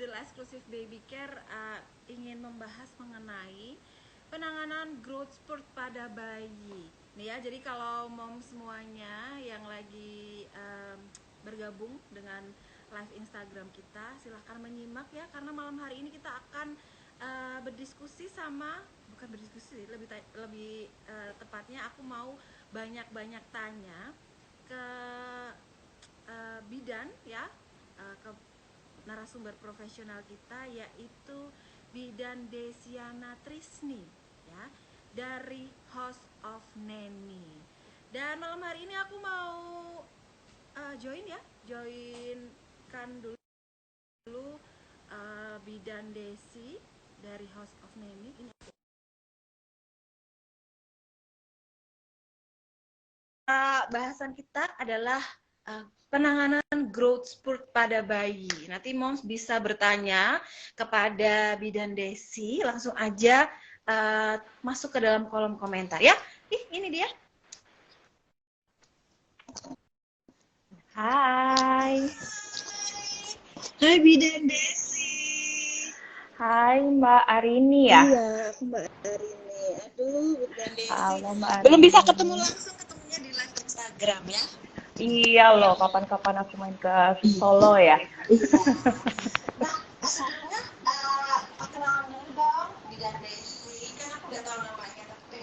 channel eksklusif Baby Care ingin membahas mengenai penanganan growth spurt pada bayi. Nih ya, jadi kalau mom semuanya yang lagi bergabung dengan live Instagram kita, silahkan menyimak ya, karena malam hari ini kita akan berdiskusi sama, bukan berdiskusi, lebih tepatnya aku mau banyak tanya ke bidan ya, ke narasumber profesional kita, yaitu Bidan Desiana Trisni ya, dari House of Neni. Dan malam hari ini aku mau joinkan dulu Bidan Desi dari House of Neni. Ini bahasan kita adalah penanganan growth spurt pada bayi. Nanti moms bisa bertanya kepada Bidan Desi, langsung aja masuk ke dalam kolom komentar ya. Ini dia. Hai. Hai Bidan Desi. Hai Mbak Arini ya? Iya, aku Mbak Arini. Aduh, Bidan Desi. Halo Mbak Arini. Belum bisa ketemu langsung, ketemunya di live Instagram ya. Iya loh, kapan-kapan aku main ke Solo ya. Iya. Nah, asalnya perkenalan dulu dong Bidan Desi. Kan aku udah tahu namanya, tapi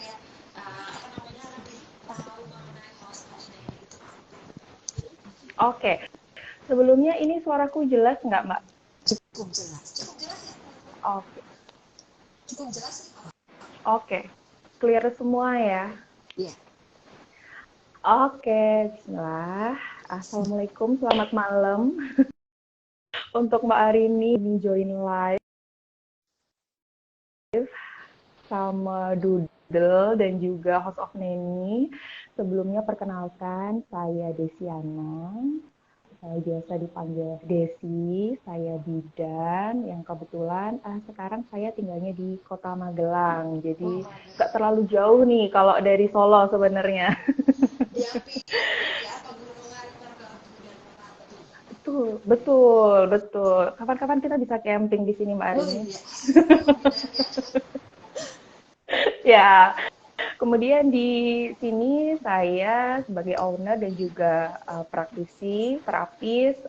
pengen lebih tahu mengenai House of Neni itu apa. Oke, sebelumnya ini suaraku jelas nggak Mbak? Cukup jelas ya. Oke. Cukup jelas ya. Oke, clear semua ya? Iya. Oke, bismillah. Assalamualaikum, selamat malam. Untuk Mbak Arini ini join live sama Doodle dan juga House of Neni. Sebelumnya perkenalkan, saya Desiana. Saya biasa dipanggil Desi, saya bidan yang kebetulan sekarang saya tinggalnya di Kota Magelang. Jadi nggak terlalu jauh nih kalau dari Solo sebenarnya. Betul. Kapan-kapan kita bisa camping di sini Mbak Arini. Ya. Kemudian di sini saya sebagai owner dan juga praktisi, terapis,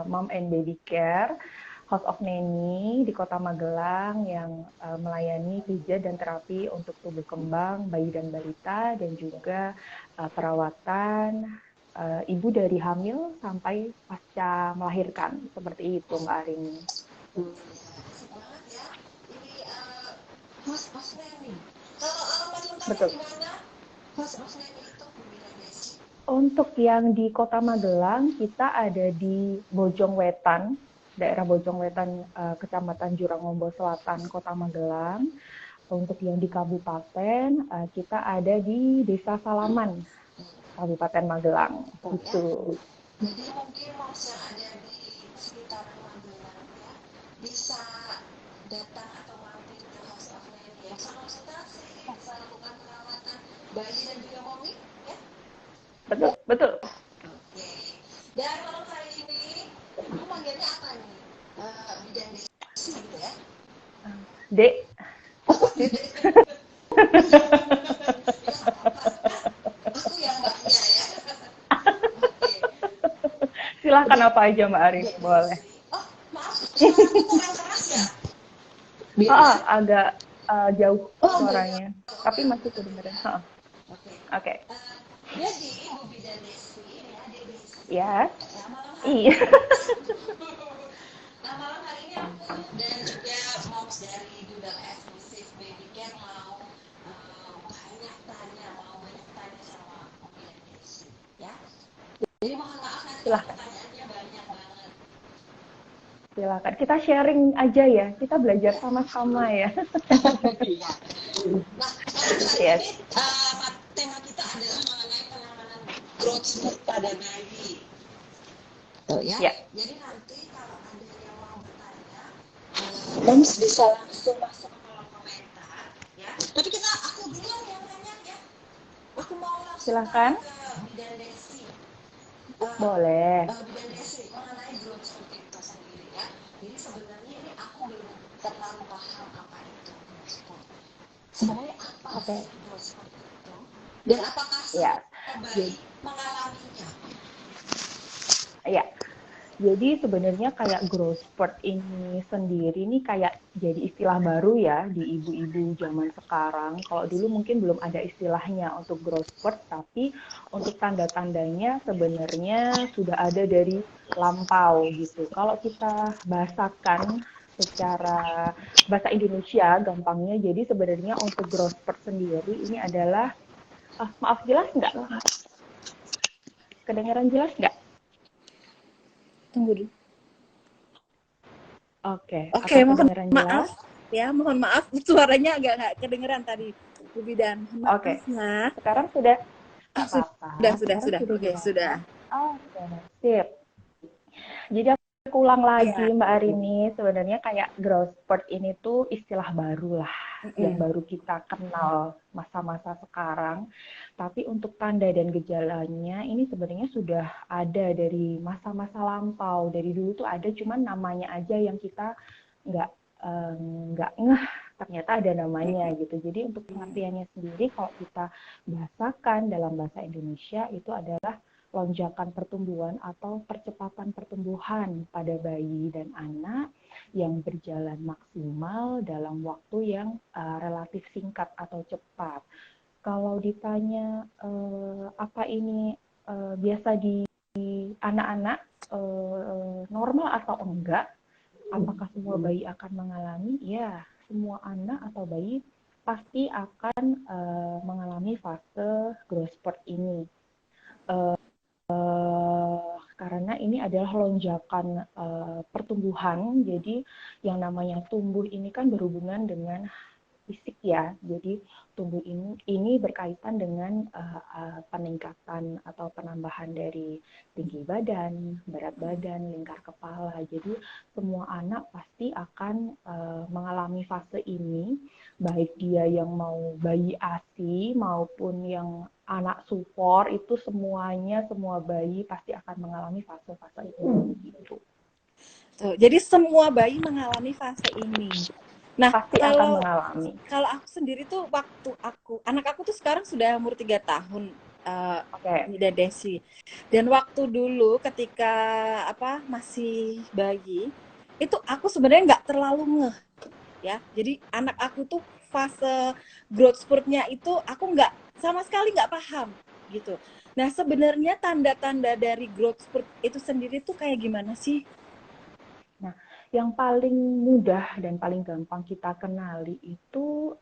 mom and baby care, House of Neni di Kota Magelang yang melayani pijat dan terapi untuk tumbuh kembang bayi dan balita dan juga perawatan ibu dari hamil sampai pasca melahirkan, seperti itu Mbak Arini. Betul. Untuk yang di Kota Magelang, kita ada di Bojongwetan, daerah Bojongwetan, Kecamatan Jurangombo Selatan, Kota Magelang. Untuk yang di Kabupaten, kita ada di Desa Salaman, Kabupaten Magelang. Itu. Jadi mungkin mas yang ada di sekitar Magelang ya, bisa datang atau mampir ke House of Neni ya, bisa konsultasi, bisa lakukan perawatan bayi dan juga momi ya. Betul. Oke. Dan malam hari ini aku manggilnya apa nih? Bidan Desi gitu ya. Dek. Aku yang mbaknya ya. Silahkan apa aja Mbak Arin, boleh. Oh, maaf, suaraku kurang keras ya? Agak jauh suaranya, tapi masih kedengeran. Oke. Jadi Ibu Bidan Desi ya, Desi. Ya. Iya. Nah, malam hari ini aku dan juga moms dari Doodle Eksklusif Baby Care mau banyak tanya sama Om Bidan Desi ya. Jadi mohon maaf nanti pertanyaannya banyak banget. Silakan, kita sharing aja ya, kita belajar sama-sama ya. Nah, hari ini tema kita adalah mengenai penanganan growth spurt pada bayi. Ya. Jadi nanti kalau ada yang mau bertanya, moms bisa langsung masuk ke kolom komentar ya. Tapi aku duluan yang nanya ya. Aku mau langsung Silakan. ke Bidan Desi. Boleh. Bidan Desi mengenai growth spurt itu sendiri ya. Jadi sebenarnya terlalu paham apa itu growth spurt. Sebenarnya apa Oke. sih growth spurt itu? Dan apakah Ya. semua bayi mengalaminya? Ya. Jadi sebenarnya kayak growth spurt ini sendiri nih kayak jadi istilah baru ya di ibu-ibu zaman sekarang. Kalau dulu mungkin belum ada istilahnya untuk growth spurt, tapi untuk tanda-tandanya sebenarnya sudah ada dari lampau gitu. Kalau kita bahasakan secara bahasa Indonesia gampangnya, jadi sebenarnya untuk growth spurt sendiri ini adalah, maaf jelas nggak? Kedengaran jelas nggak? Tunggu dulu. Oke, Oke, apa mohon kedengaran maaf jelas? ya, mohon maaf suaranya agak nggak kedengeran tadi, Bu Bidan. Maaf Oke, ya. sekarang sudah nggak apa-apa. Sekarang Sudah. sudah Oke, jelas. sudah. Oke, sip. Jadi aku ulang lagi Ya. Mbak Arini, sebenarnya kayak growth spurt ini tuh istilah baru lah, yang baru kita kenal masa-masa sekarang. Tapi untuk tanda dan gejalanya ini sebenarnya sudah ada dari masa-masa lampau. Dari dulu tuh ada, cuman namanya aja yang kita nggak nggak ngeh ternyata ada namanya gitu. Jadi untuk pengertiannya sendiri kalau kita bahasakan dalam bahasa Indonesia itu adalah lonjakan pertumbuhan atau percepatan pertumbuhan pada bayi dan anak yang berjalan maksimal dalam waktu yang relatif singkat atau cepat. Kalau ditanya apa ini biasa di anak-anak normal atau enggak, apakah semua bayi akan mengalami? Ya, semua anak atau bayi pasti akan mengalami fase growth spurt ini. Karena ini adalah lonjakan pertumbuhan, jadi yang namanya tumbuh ini kan berhubungan dengan fisik ya, jadi tumbuh ini berkaitan dengan peningkatan atau penambahan dari tinggi badan, berat badan, lingkar kepala. Jadi semua anak pasti akan mengalami fase ini, baik dia yang mau bayi ASI maupun yang anak support, itu semuanya, semua bayi pasti akan mengalami fase-fase itu gitu. Tuh, jadi semua bayi mengalami fase ini. Nah, Pasti akan mengalami. Kalau aku sendiri tuh waktu anak aku tuh sekarang sudah umur 3 tahun, Mida Desi. Dan waktu dulu ketika masih bayi, itu aku sebenarnya nggak terlalu ngeh ya. Jadi anak aku tuh fase growth spurtnya itu aku sama sekali nggak paham gitu. Nah, sebenarnya tanda-tanda dari growth spurt itu sendiri tuh kayak gimana sih? Nah, yang paling mudah dan paling gampang kita kenali itu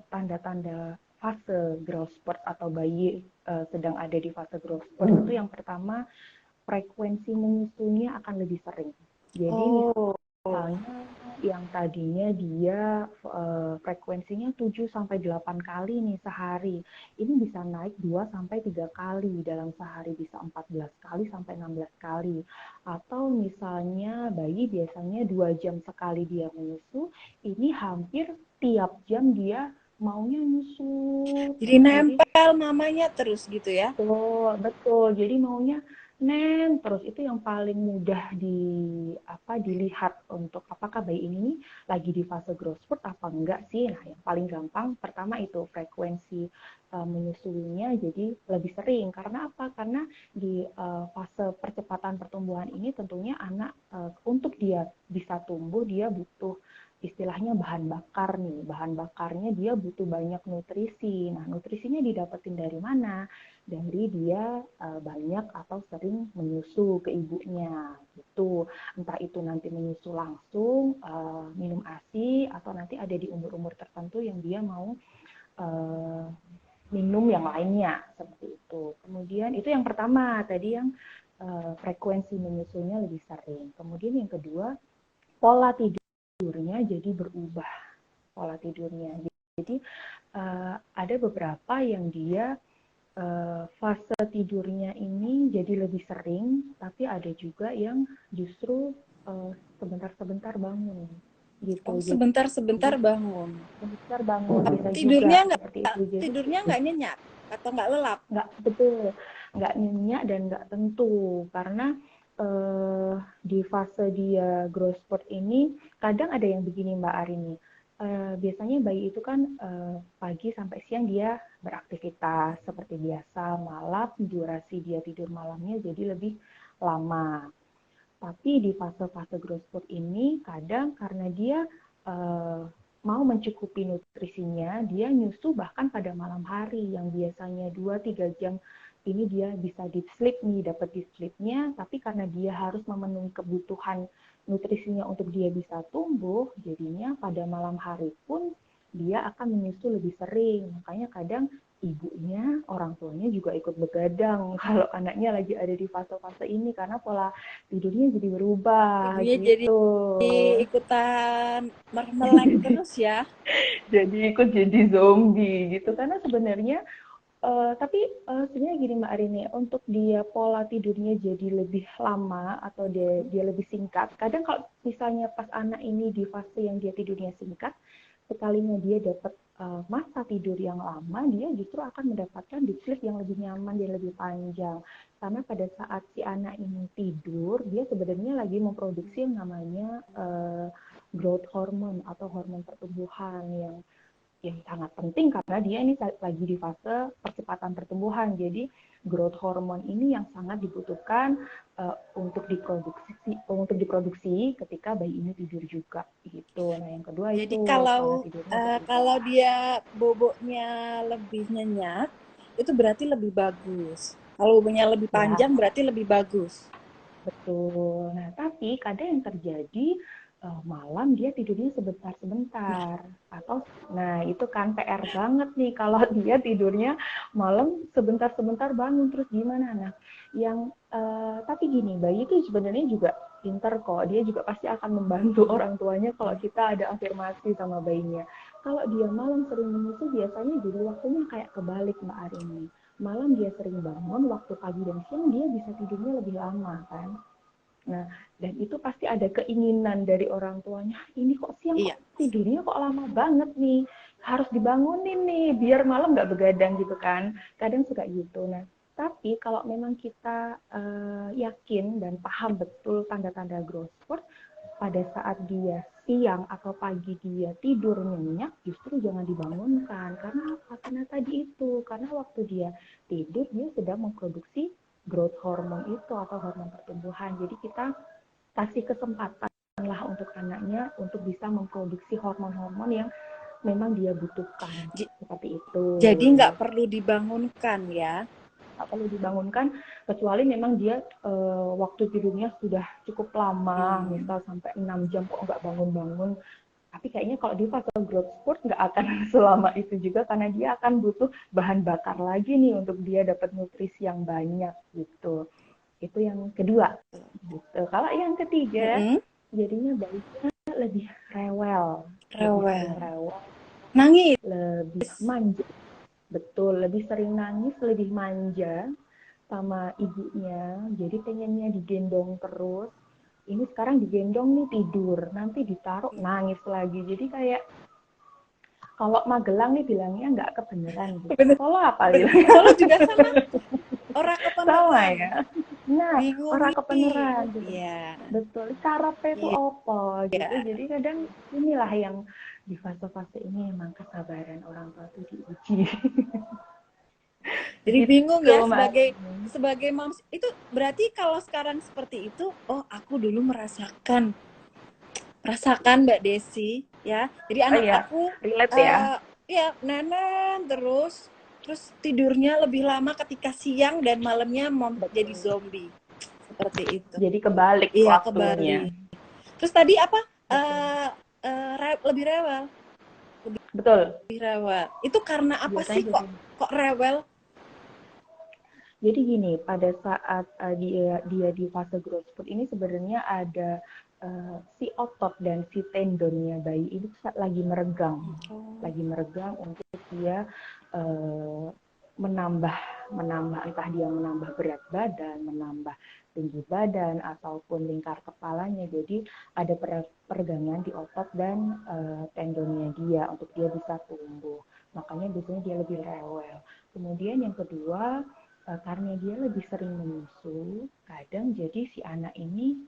tanda-tanda fase growth spurt atau bayi sedang ada di fase growth spurt itu yang pertama, frekuensi menyusunya akan lebih sering. Jadi misalnya yang tadinya dia frekuensinya 7-8 kali nih sehari, ini bisa naik 2-3 kali dalam sehari, bisa 14 kali sampai 16 kali. Atau misalnya bayi biasanya 2 jam sekali dia menyusu, ini hampir tiap jam dia maunya nyusu. Jadi nempel mamanya terus gitu ya? Betul. Jadi maunya terus. Itu yang paling mudah dilihat untuk apakah bayi ini lagi di fase growth spurt apa enggak sih. Nah, yang paling gampang pertama itu frekuensi menyusuinya jadi lebih sering. Karena apa? Karena di fase percepatan pertumbuhan ini tentunya anak untuk dia bisa tumbuh dia butuh istilahnya bahan bakar nih. Bahan bakarnya dia butuh banyak nutrisi. Nah, nutrisinya didapetin dari mana? Dari dia banyak atau sering menyusu ke ibunya gitu. Entah itu nanti menyusu langsung, minum ASI, atau nanti ada di umur-umur tertentu yang dia mau minum yang lainnya seperti itu. Kemudian itu yang pertama tadi yang frekuensi menyusunya lebih sering. Kemudian yang kedua, pola tidurnya jadi berubah. Pola tidurnya. Jadi ada beberapa yang dia fase tidurnya ini jadi lebih sering, tapi ada juga yang justru sebentar-sebentar bangun gitu. Sebentar-sebentar bangun. Sebentar bangun. Bisa tidurnya juga seperti itu. Jadi, tidurnya nggak nyenyak atau nggak lelap? Nggak betul, nggak nyenyak dan nggak tentu karena di fase dia growth spurt ini kadang ada yang begini Mbak Arini. Biasanya bayi itu kan pagi sampai siang dia beraktivitas seperti biasa, malam durasi dia tidur malamnya jadi lebih lama. Tapi di fase-fase growth spurt ini kadang karena dia mau mencukupi nutrisinya, dia nyusu bahkan pada malam hari yang biasanya 2-3 jam ini dia bisa deep sleep nih, dapat deep sleep-nya, tapi karena dia harus memenuhi kebutuhan nutrisinya untuk dia bisa tumbuh, jadinya pada malam hari pun dia akan menyusu lebih sering. Makanya kadang ibunya, orang tuanya juga ikut begadang kalau anaknya lagi ada di fase-fase ini karena pola tidurnya jadi berubah Tidurnya jadi gitu. ikutan melek terus ya. Jadi ikut jadi zombie gitu karena sebenarnya tapi sebenarnya gini Mbak Arini, untuk dia pola tidurnya jadi lebih lama atau dia lebih singkat. Kadang kalau misalnya pas anak ini di fase yang dia tidurnya singkat, sekalinya dia dapat masa tidur yang lama, dia justru akan mendapatkan deep sleep yang lebih nyaman dan lebih panjang. Karena pada saat si anak ini tidur, dia sebenarnya lagi memproduksi yang namanya growth hormone atau hormon pertumbuhan yang sangat penting karena dia ini lagi di fase percepatan pertumbuhan. Jadi growth hormone ini yang sangat dibutuhkan untuk diproduksi ketika bayi ini tidur juga gitu. Nah, yang kedua Jadi itu pola kalau tidurnya kalau berubah. dia boboknya lebih nyenyak, itu berarti lebih bagus. Kalau boboknya lebih Ya, panjang berarti lebih bagus. betul. Nah, tapi kadang yang terjadi malam dia tidurnya Nah, sebentar-sebentar atau nah itu kan PR banget nih kalau dia tidurnya malam sebentar-sebentar bangun terus gimana? Nah, yang tapi gini, bayi itu sebenarnya juga pinter kok. Dia juga pasti akan membantu orang tuanya kalau kita ada afirmasi sama bayinya. Kalau dia malam sering menyusu biasanya jadi waktunya kayak kebalik Mbak Arini. Malam dia sering bangun, waktu pagi dan siang dia bisa tidurnya lebih lama kan. Nah, dan itu pasti ada keinginan dari orang tuanya, ini kok siang iya. kok tidurnya kok lama banget nih, harus dibangunin nih, biar malam nggak begadang gitu kan. Kadang suka gitu. Nah, tapi kalau memang kita yakin dan paham betul tanda-tanda growth spurt, pada saat dia siang atau pagi dia tidur nyenyak, justru jangan dibangunkan. Karena apa? Karena tadi itu, karena waktu dia tidur, dia sedang memproduksi growth hormone itu atau hormon pertumbuhan. Jadi kita kasih kesempatan lah untuk anaknya untuk bisa memproduksi hormon-hormon yang memang dia butuhkan. Seperti itu. Jadi nggak perlu dibangunkan ya. Tak perlu dibangunkan kecuali memang dia waktu tidurnya sudah cukup lama, misal sampai 6 jam kok nggak bangun-bangun. Tapi kayaknya kalau di fase growth spurt nggak akan selama itu juga karena dia akan butuh bahan bakar lagi nih untuk dia dapat nutrisi yang banyak gitu. Itu yang kedua. Gitu. Kalau yang ketiga, Mm-mm. jadinya bayinya lebih rewel, lebih sering Rewel. rewel, Nangis. lebih manja. Betul, lebih sering nangis, lebih manja sama ibunya. Jadi pengennya digendong terus. Ini sekarang digendong nih tidur, nanti ditaruh nangis lagi. Jadi kayak kalau Magelang nih bilangnya nggak kebenaran gitu. Bener. Solo apa bilangnya? Solo juga sama. Orang Sama kebenaran. ya. Nah, Bingung orang nih. kebenaran gitu. Iya. Betul, karepe itu Iya. apa gitu. Jadi kadang inilah yang di fase-fase ini emang kesabaran orang tua tuh diuji. Jadi bingung Gitu, ya Mbak. sebagai moms itu berarti kalau sekarang seperti itu, oh aku dulu merasakan Mbak Desi ya. Jadi Oh anak iya, aku relate ya. ya nenen terus tidurnya lebih lama ketika siang dan malamnya mom jadi Betul. zombie seperti itu. Jadi kebalik Iya waktunya. kebalik. Terus tadi apa? Betul. Lebih rewel, Betul. lebih rewel. Itu karena apa sih Biasanya kok jadi. kok rewel? Jadi gini, pada saat dia di fase growth spurt ini sebenarnya ada si otot dan si tendonnya bayi ini lagi meregang, Oh. lagi meregang untuk dia uh, menambah menambah entah dia menambah berat badan, menambah tinggi badan ataupun lingkar kepalanya. Jadi ada peregangan di otot dan tendonnya dia untuk dia bisa tumbuh. Makanya biasanya dia lebih rewel. Kemudian yang kedua karena dia lebih sering menyusu, kadang jadi si anak ini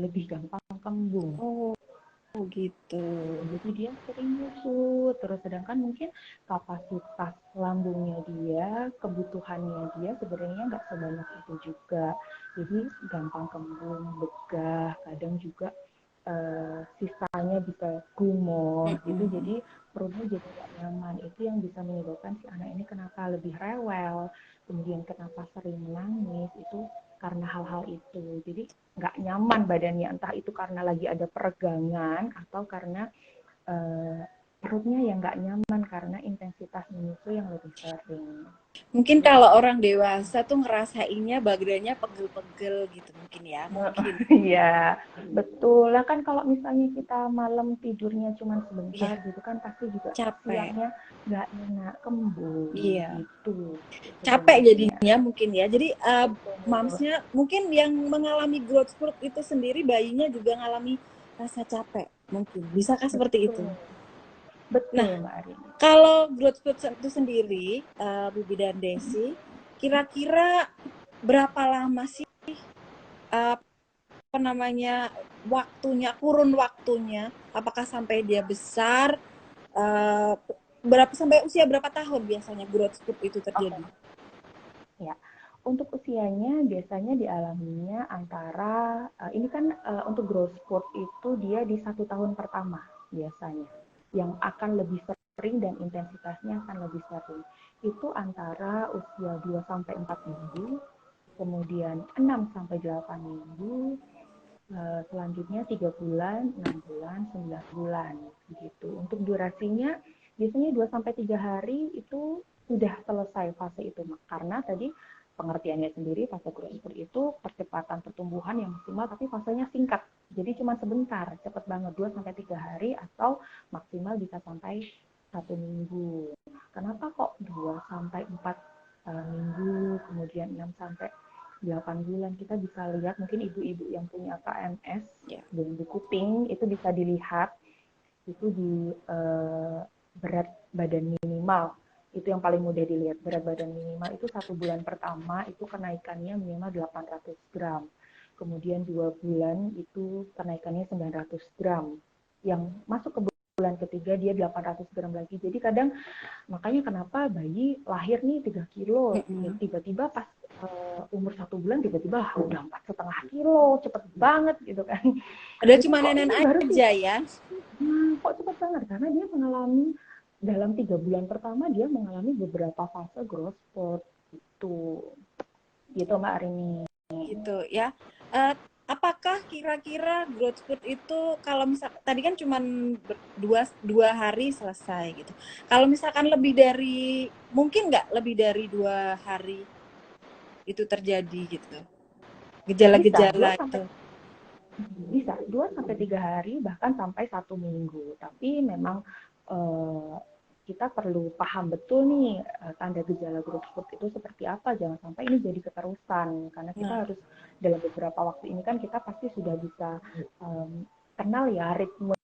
lebih gampang kembung. Oh gitu. Jadi dia sering nyusut, terus sedangkan mungkin kapasitas lambungnya dia, kebutuhannya dia sebenarnya nggak sebanyak itu juga. Jadi gampang kembung, begah, kadang juga sisanya bisa gumoh gitu. Jadi perutnya jadi nggak nyaman. Itu yang bisa menyebabkan si anak ini kenapa lebih rewel, kemudian kenapa sering menangis itu karena hal-hal itu. Jadi nggak nyaman badannya, entah itu karena lagi ada peregangan atau karena perutnya yang nggak nyaman karena intensitas menyusui yang lebih sering. Mungkin kalau orang dewasa tuh ngerasainnya badannya pegel-pegel gitu mungkin ya, mungkin. Iya, betul. Lah kan kalau misalnya kita malam tidurnya cuma sebentar gitu kan pasti juga Capek. siangnya nggak enak, kembung gitu. Capek Sebenarnya. jadinya mungkin ya. Jadi momsnya mungkin yang mengalami growth spurt itu sendiri, bayinya juga ngalami rasa capek mungkin. Bisakah seperti itu? Betul, Mbak Arini. Kalau growth spurt itu sendiri, Bibi dan Desi, kira-kira berapa lama sih waktunya, kurun waktunya? Apakah sampai dia besar? Sampai usia berapa tahun biasanya growth spurt itu terjadi? Ya, untuk usianya biasanya dialaminya antara ini kan untuk growth spurt itu dia di 1 tahun pertama biasanya yang akan lebih sering dan intensitasnya akan lebih sering. Itu antara usia 2 sampai 4 minggu, kemudian 6 sampai 8 minggu, selanjutnya 3 bulan, 6 bulan, 9 bulan gitu. Untuk durasinya biasanya 2 sampai 3 hari itu sudah selesai fase itu, karena tadi pengertiannya sendiri fase growth spurt itu percepatan pertumbuhan yang maksimal tapi fasenya singkat. Jadi cuma sebentar, cepat banget 2 sampai 3 hari atau maksimal bisa sampai 1 minggu. Kenapa kok 2 sampai 4 minggu, kemudian 6 sampai 8 bulan? Kita bisa lihat mungkin ibu-ibu yang punya KMS belum kuping itu bisa dilihat itu di berat badan minimal. Itu yang paling mudah dilihat. Berat badan minimal itu 1 bulan pertama itu kenaikannya minimal 800 gram. Kemudian 2 bulan itu kenaikannya 900 gram. Yang masuk ke bulan ketiga dia 800 gram lagi. Jadi kadang makanya kenapa bayi lahir nih 3 kilo, tiba-tiba pas umur 1 bulan tiba-tiba udah 4,5 kilo, cepet banget gitu kan. Ada cuma nenek aja ya. Kok cepet banget? Karena dia mengalami dalam 3 bulan pertama dia mengalami beberapa fase growth spurt gitu Mbak Arini. Gitu ya. Apakah kira-kira growth spurt itu kalau misal tadi kan cuma dua hari selesai gitu. Kalau misalkan mungkin nggak lebih dari 2 hari itu terjadi gitu. Gejala-gejala itu. Bisa 2 sampai 3 hari bahkan sampai 1 minggu. Tapi memang kita perlu paham betul nih tanda gejala growth spurt itu seperti apa, jangan sampai ini jadi keterusan karena kita harus dalam beberapa waktu ini kan kita pasti sudah bisa kenal ya ritme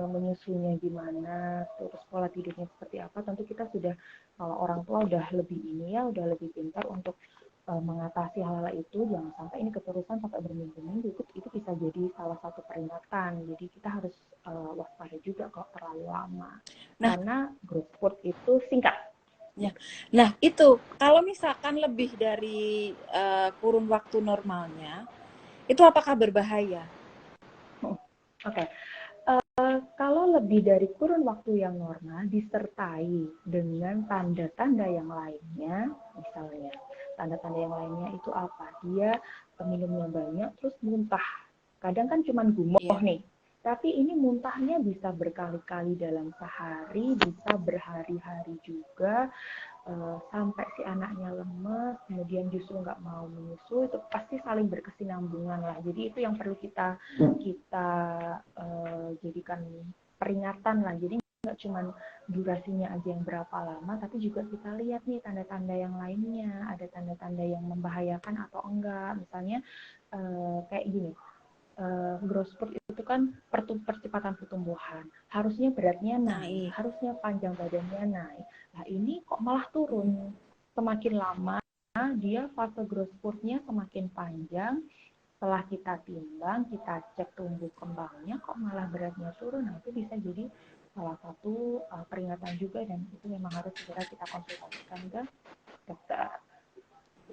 menyusunya gimana, terus pola tidurnya seperti apa. Tentu kita sudah, kalau orang tua udah lebih udah lebih pintar untuk mengatasi hal-hal itu. Jangan sampai ini keterusan sampai berminggu-minggu, itu bisa jadi salah satu peringatan. Jadi kita harus waspada juga kalau terlalu lama, karena growth spurt itu singkat. Nah itu kalau misalkan lebih dari kurun waktu normalnya, itu apakah berbahaya? Oke. Kalau lebih dari kurun waktu yang normal disertai dengan tanda-tanda yang lainnya, misalnya tanda-tanda yang lainnya itu apa? Dia minumnya banyak terus muntah. Kadang kan cuma gumoh nih, tapi ini muntahnya bisa berkali-kali dalam sehari, bisa berhari-hari juga, sampai si anaknya lemes, kemudian justru nggak mau menyusu, itu pasti saling berkesinambungan lah. Jadi itu yang perlu kita jadikan peringatan lah. Jadi nggak cuma durasinya aja yang berapa lama, tapi juga kita lihat nih tanda-tanda yang lainnya, ada tanda-tanda yang membahayakan atau enggak. Misalnya kayak gini, growth spurt itu kan percepatan pertumbuhan. Harusnya beratnya naik, harusnya panjang badannya naik. Nah ini kok malah turun. Semakin lama dia fase growth spurt-nya semakin panjang. Setelah kita timbang, kita cek tumbuh kembangnya, kok malah beratnya turun. Nah, itu bisa jadi salah satu peringatan juga, dan itu memang harus segera kita konsultasikan ke dokter.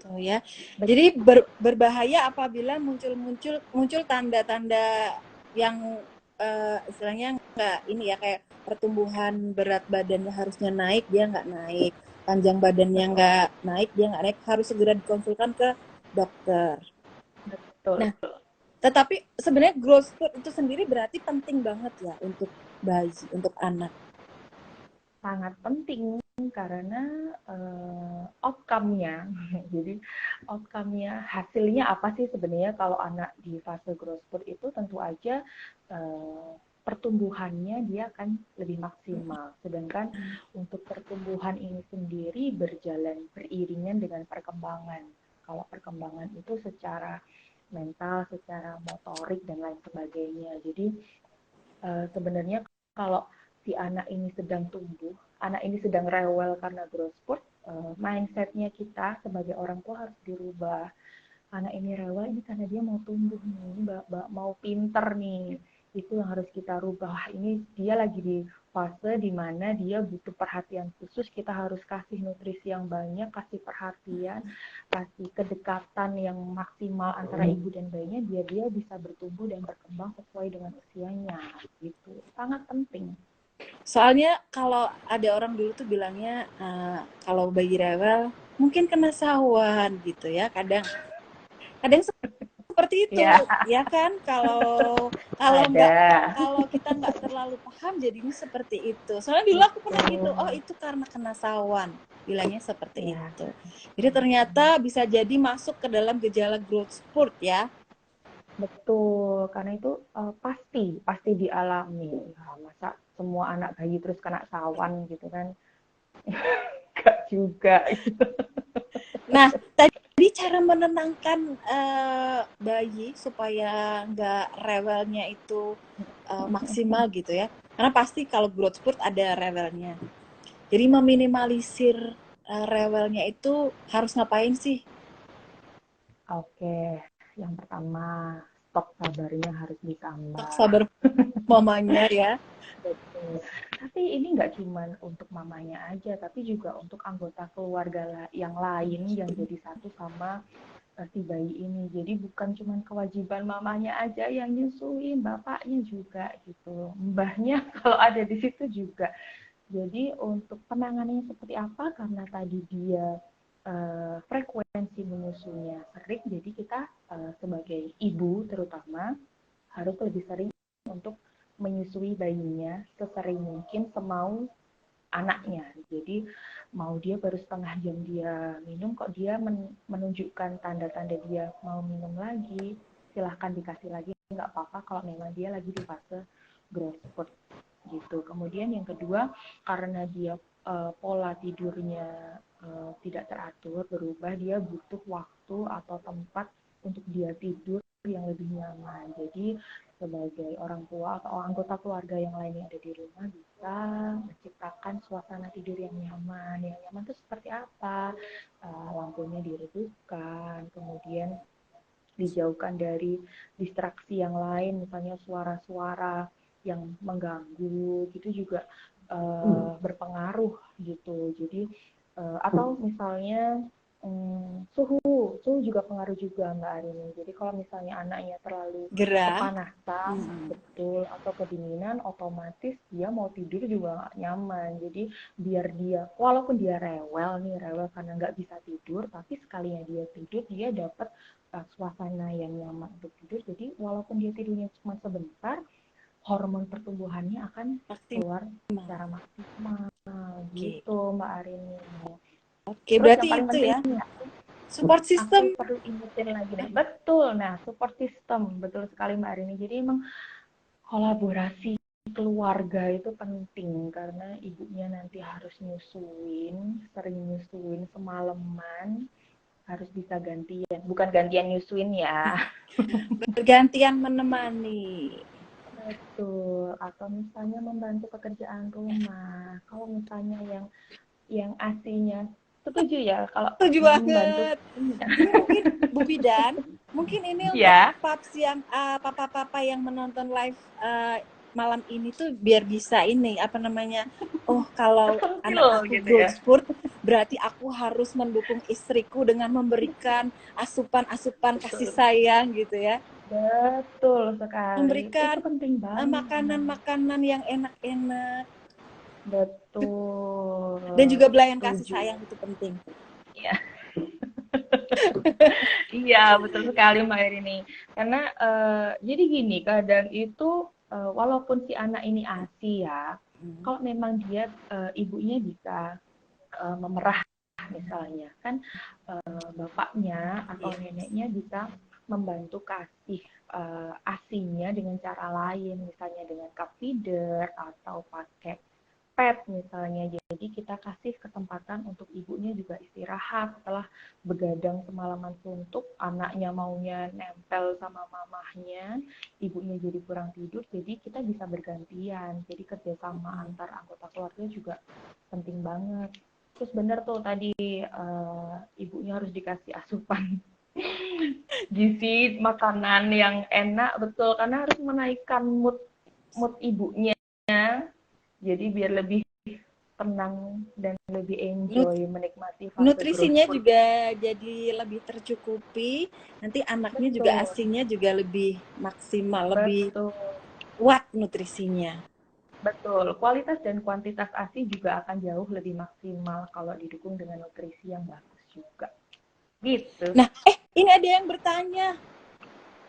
Oh ya. Jadi berbahaya apabila muncul tanda-tanda yang istilahnya nggak ini ya, kayak pertumbuhan berat badannya harusnya naik, dia nggak naik, panjang badannya nggak naik, dia nggak naik, harus segera dikonsulkan ke dokter. Betul. Nah, tetapi sebenarnya growth spurt itu sendiri berarti penting banget ya untuk bayi, untuk anak. Sangat penting karena outcome-nya, jadi outcome-nya, hasilnya apa sih sebenarnya kalau anak di fase growth spurt itu tentu aja pertumbuhannya dia akan lebih maksimal. Sedangkan untuk pertumbuhan ini sendiri berjalan beriringan dengan perkembangan. Kalau perkembangan itu secara mental, secara motorik dan lain sebagainya. Jadi sebenarnya kalau si anak ini sedang tumbuh, anak ini sedang rewel karena growth spurt, mindsetnya kita sebagai orang tua harus dirubah. Anak ini rewel ini karena dia mau tumbuh nih, mau pinter nih. Itu yang harus kita rubah. Ini dia lagi di fase dimana dia butuh perhatian khusus. Kita harus kasih nutrisi yang banyak, kasih perhatian, kasih kedekatan yang maksimal antara ibu dan bayinya, biar dia bisa bertumbuh dan berkembang sesuai dengan usianya. Gitu, sangat penting. Soalnya kalau ada orang dulu tuh bilangnya kalau bayi rewel mungkin kena sawan gitu ya, kadang seperti itu ya kan, kalau kita nggak terlalu paham jadinya seperti itu. Soalnya dulu aku pernah gitu, oh itu karena kena sawan, bilangnya seperti itu. Jadi ternyata bisa jadi masuk ke dalam gejala growth spurt ya. Betul, karena itu pasti dialami. Nah, masa semua anak bayi terus kena sawan gitu kan? Enggak juga. Nah, tadi cara menenangkan bayi supaya nggak rewelnya itu maksimal gitu ya. Karena pasti kalau growth spurt ada rewelnya. Jadi meminimalisir rewelnya itu harus ngapain sih? Oke, yang pertama, stok sabarnya harus ditambah. Stok sabar mamanya ya. Betul. Tapi ini nggak cuma untuk mamanya aja, tapi juga untuk anggota keluarga yang lain yang jadi satu sama si bayi ini. Jadi bukan cuma kewajiban mamanya aja yang nyusuin, bapaknya juga gitu. Mbahnya kalau ada di situ juga. Jadi untuk penanganannya seperti apa? Karena tadi dia frekuensi menyusunya sering, jadi kita sebagai ibu terutama harus lebih sering untuk menyusui bayinya sesering mungkin semau anaknya. Jadi mau dia baru setengah jam dia minum, kok dia menunjukkan tanda-tanda dia mau minum lagi, silahkan dikasih lagi, nggak apa-apa kalau memang dia lagi di fase growth spurt gitu. Kemudian yang kedua, karena dia pola tidurnya tidak teratur, berubah, dia butuh waktu atau tempat untuk dia tidur yang lebih nyaman. Jadi sebagai orang tua atau anggota keluarga yang lain yang ada di rumah bisa menciptakan suasana tidur yang nyaman. Yang nyaman itu seperti apa? Lampunya diredupkan, kemudian dijauhkan dari distraksi yang lain, misalnya suara-suara yang mengganggu gitu juga berpengaruh gitu. Jadi atau misalnya suhu juga pengaruh juga Mbak Arini. Jadi kalau misalnya anaknya terlalu Gerah. kepanasan, betul, atau kedinginan, otomatis dia mau tidur juga nggak nyaman. Jadi biar dia, walaupun dia rewel karena nggak bisa tidur, tapi sekalinya dia tidur, dia dapat suasana yang nyaman untuk tidur. Jadi walaupun dia tidurnya cuma sebentar, hormon pertumbuhannya akan keluar secara maksimal. Gitu Mbak Arini. Oke, Terus berarti yang paling itu penting ya, support system. aku perlu ingetin lagi deh. Betul, nah support system, betul sekali Mbak Arini. Jadi emang kolaborasi keluarga itu penting karena ibunya nanti harus nyusuin, sering nyusuin semalaman, harus bisa gantian, bukan gantian nyusuin ya. Bergantian menemani. Betul, atau misalnya membantu pekerjaan rumah. Kalau misalnya yang ASI-nya setuju ya kalau Setuju membantu. banget. Ini mungkin Bu Bidan, mungkin ini untuk Ya, paps yang papa-papa yang menonton live malam ini tuh biar bisa ini apa namanya, oh kalau anak feel aku gitu growth ya. spurt berarti aku harus mendukung istriku dengan memberikan asupan-asupan kasih Betul. sayang gitu ya, Betul sekali. Itu memberikan penting banget. makanan-makanan yang enak-enak dan Betul. juga belayan kasih Setuju. sayang itu penting. Iya. Iya, betul sekali Mbak Erini. Karena jadi gini, kadang itu walaupun si anak ini ASI ya, kalau memang dia ibunya bisa memerah misalnya, kan bapaknya atau Iya. neneknya bisa membantu kasih ASINya dengan cara lain, misalnya dengan cup feeder atau pakai pet misalnya. Jadi kita kasih kesempatan untuk ibunya juga istirahat setelah begadang semalaman suntuk, anaknya maunya nempel sama mamahnya, ibunya jadi kurang tidur, jadi kita bisa bergantian. Jadi kerjasama antar anggota keluarga juga penting banget. Terus bener tuh tadi ibunya harus dikasih asupan gizi, makanan yang enak, betul, karena harus menaikkan mood mood ibunya. Jadi biar lebih tenang dan lebih enjoy menikmati fase growth Nutrisinya spurt. juga jadi lebih tercukupi, nanti anaknya juga Betul, ASINya juga lebih maksimal, lebih betul, kuat nutrisinya. betul. Kualitas dan kuantitas ASI juga akan jauh lebih maksimal kalau didukung dengan nutrisi yang bagus juga. Gitu. Nah, ini ada yang bertanya.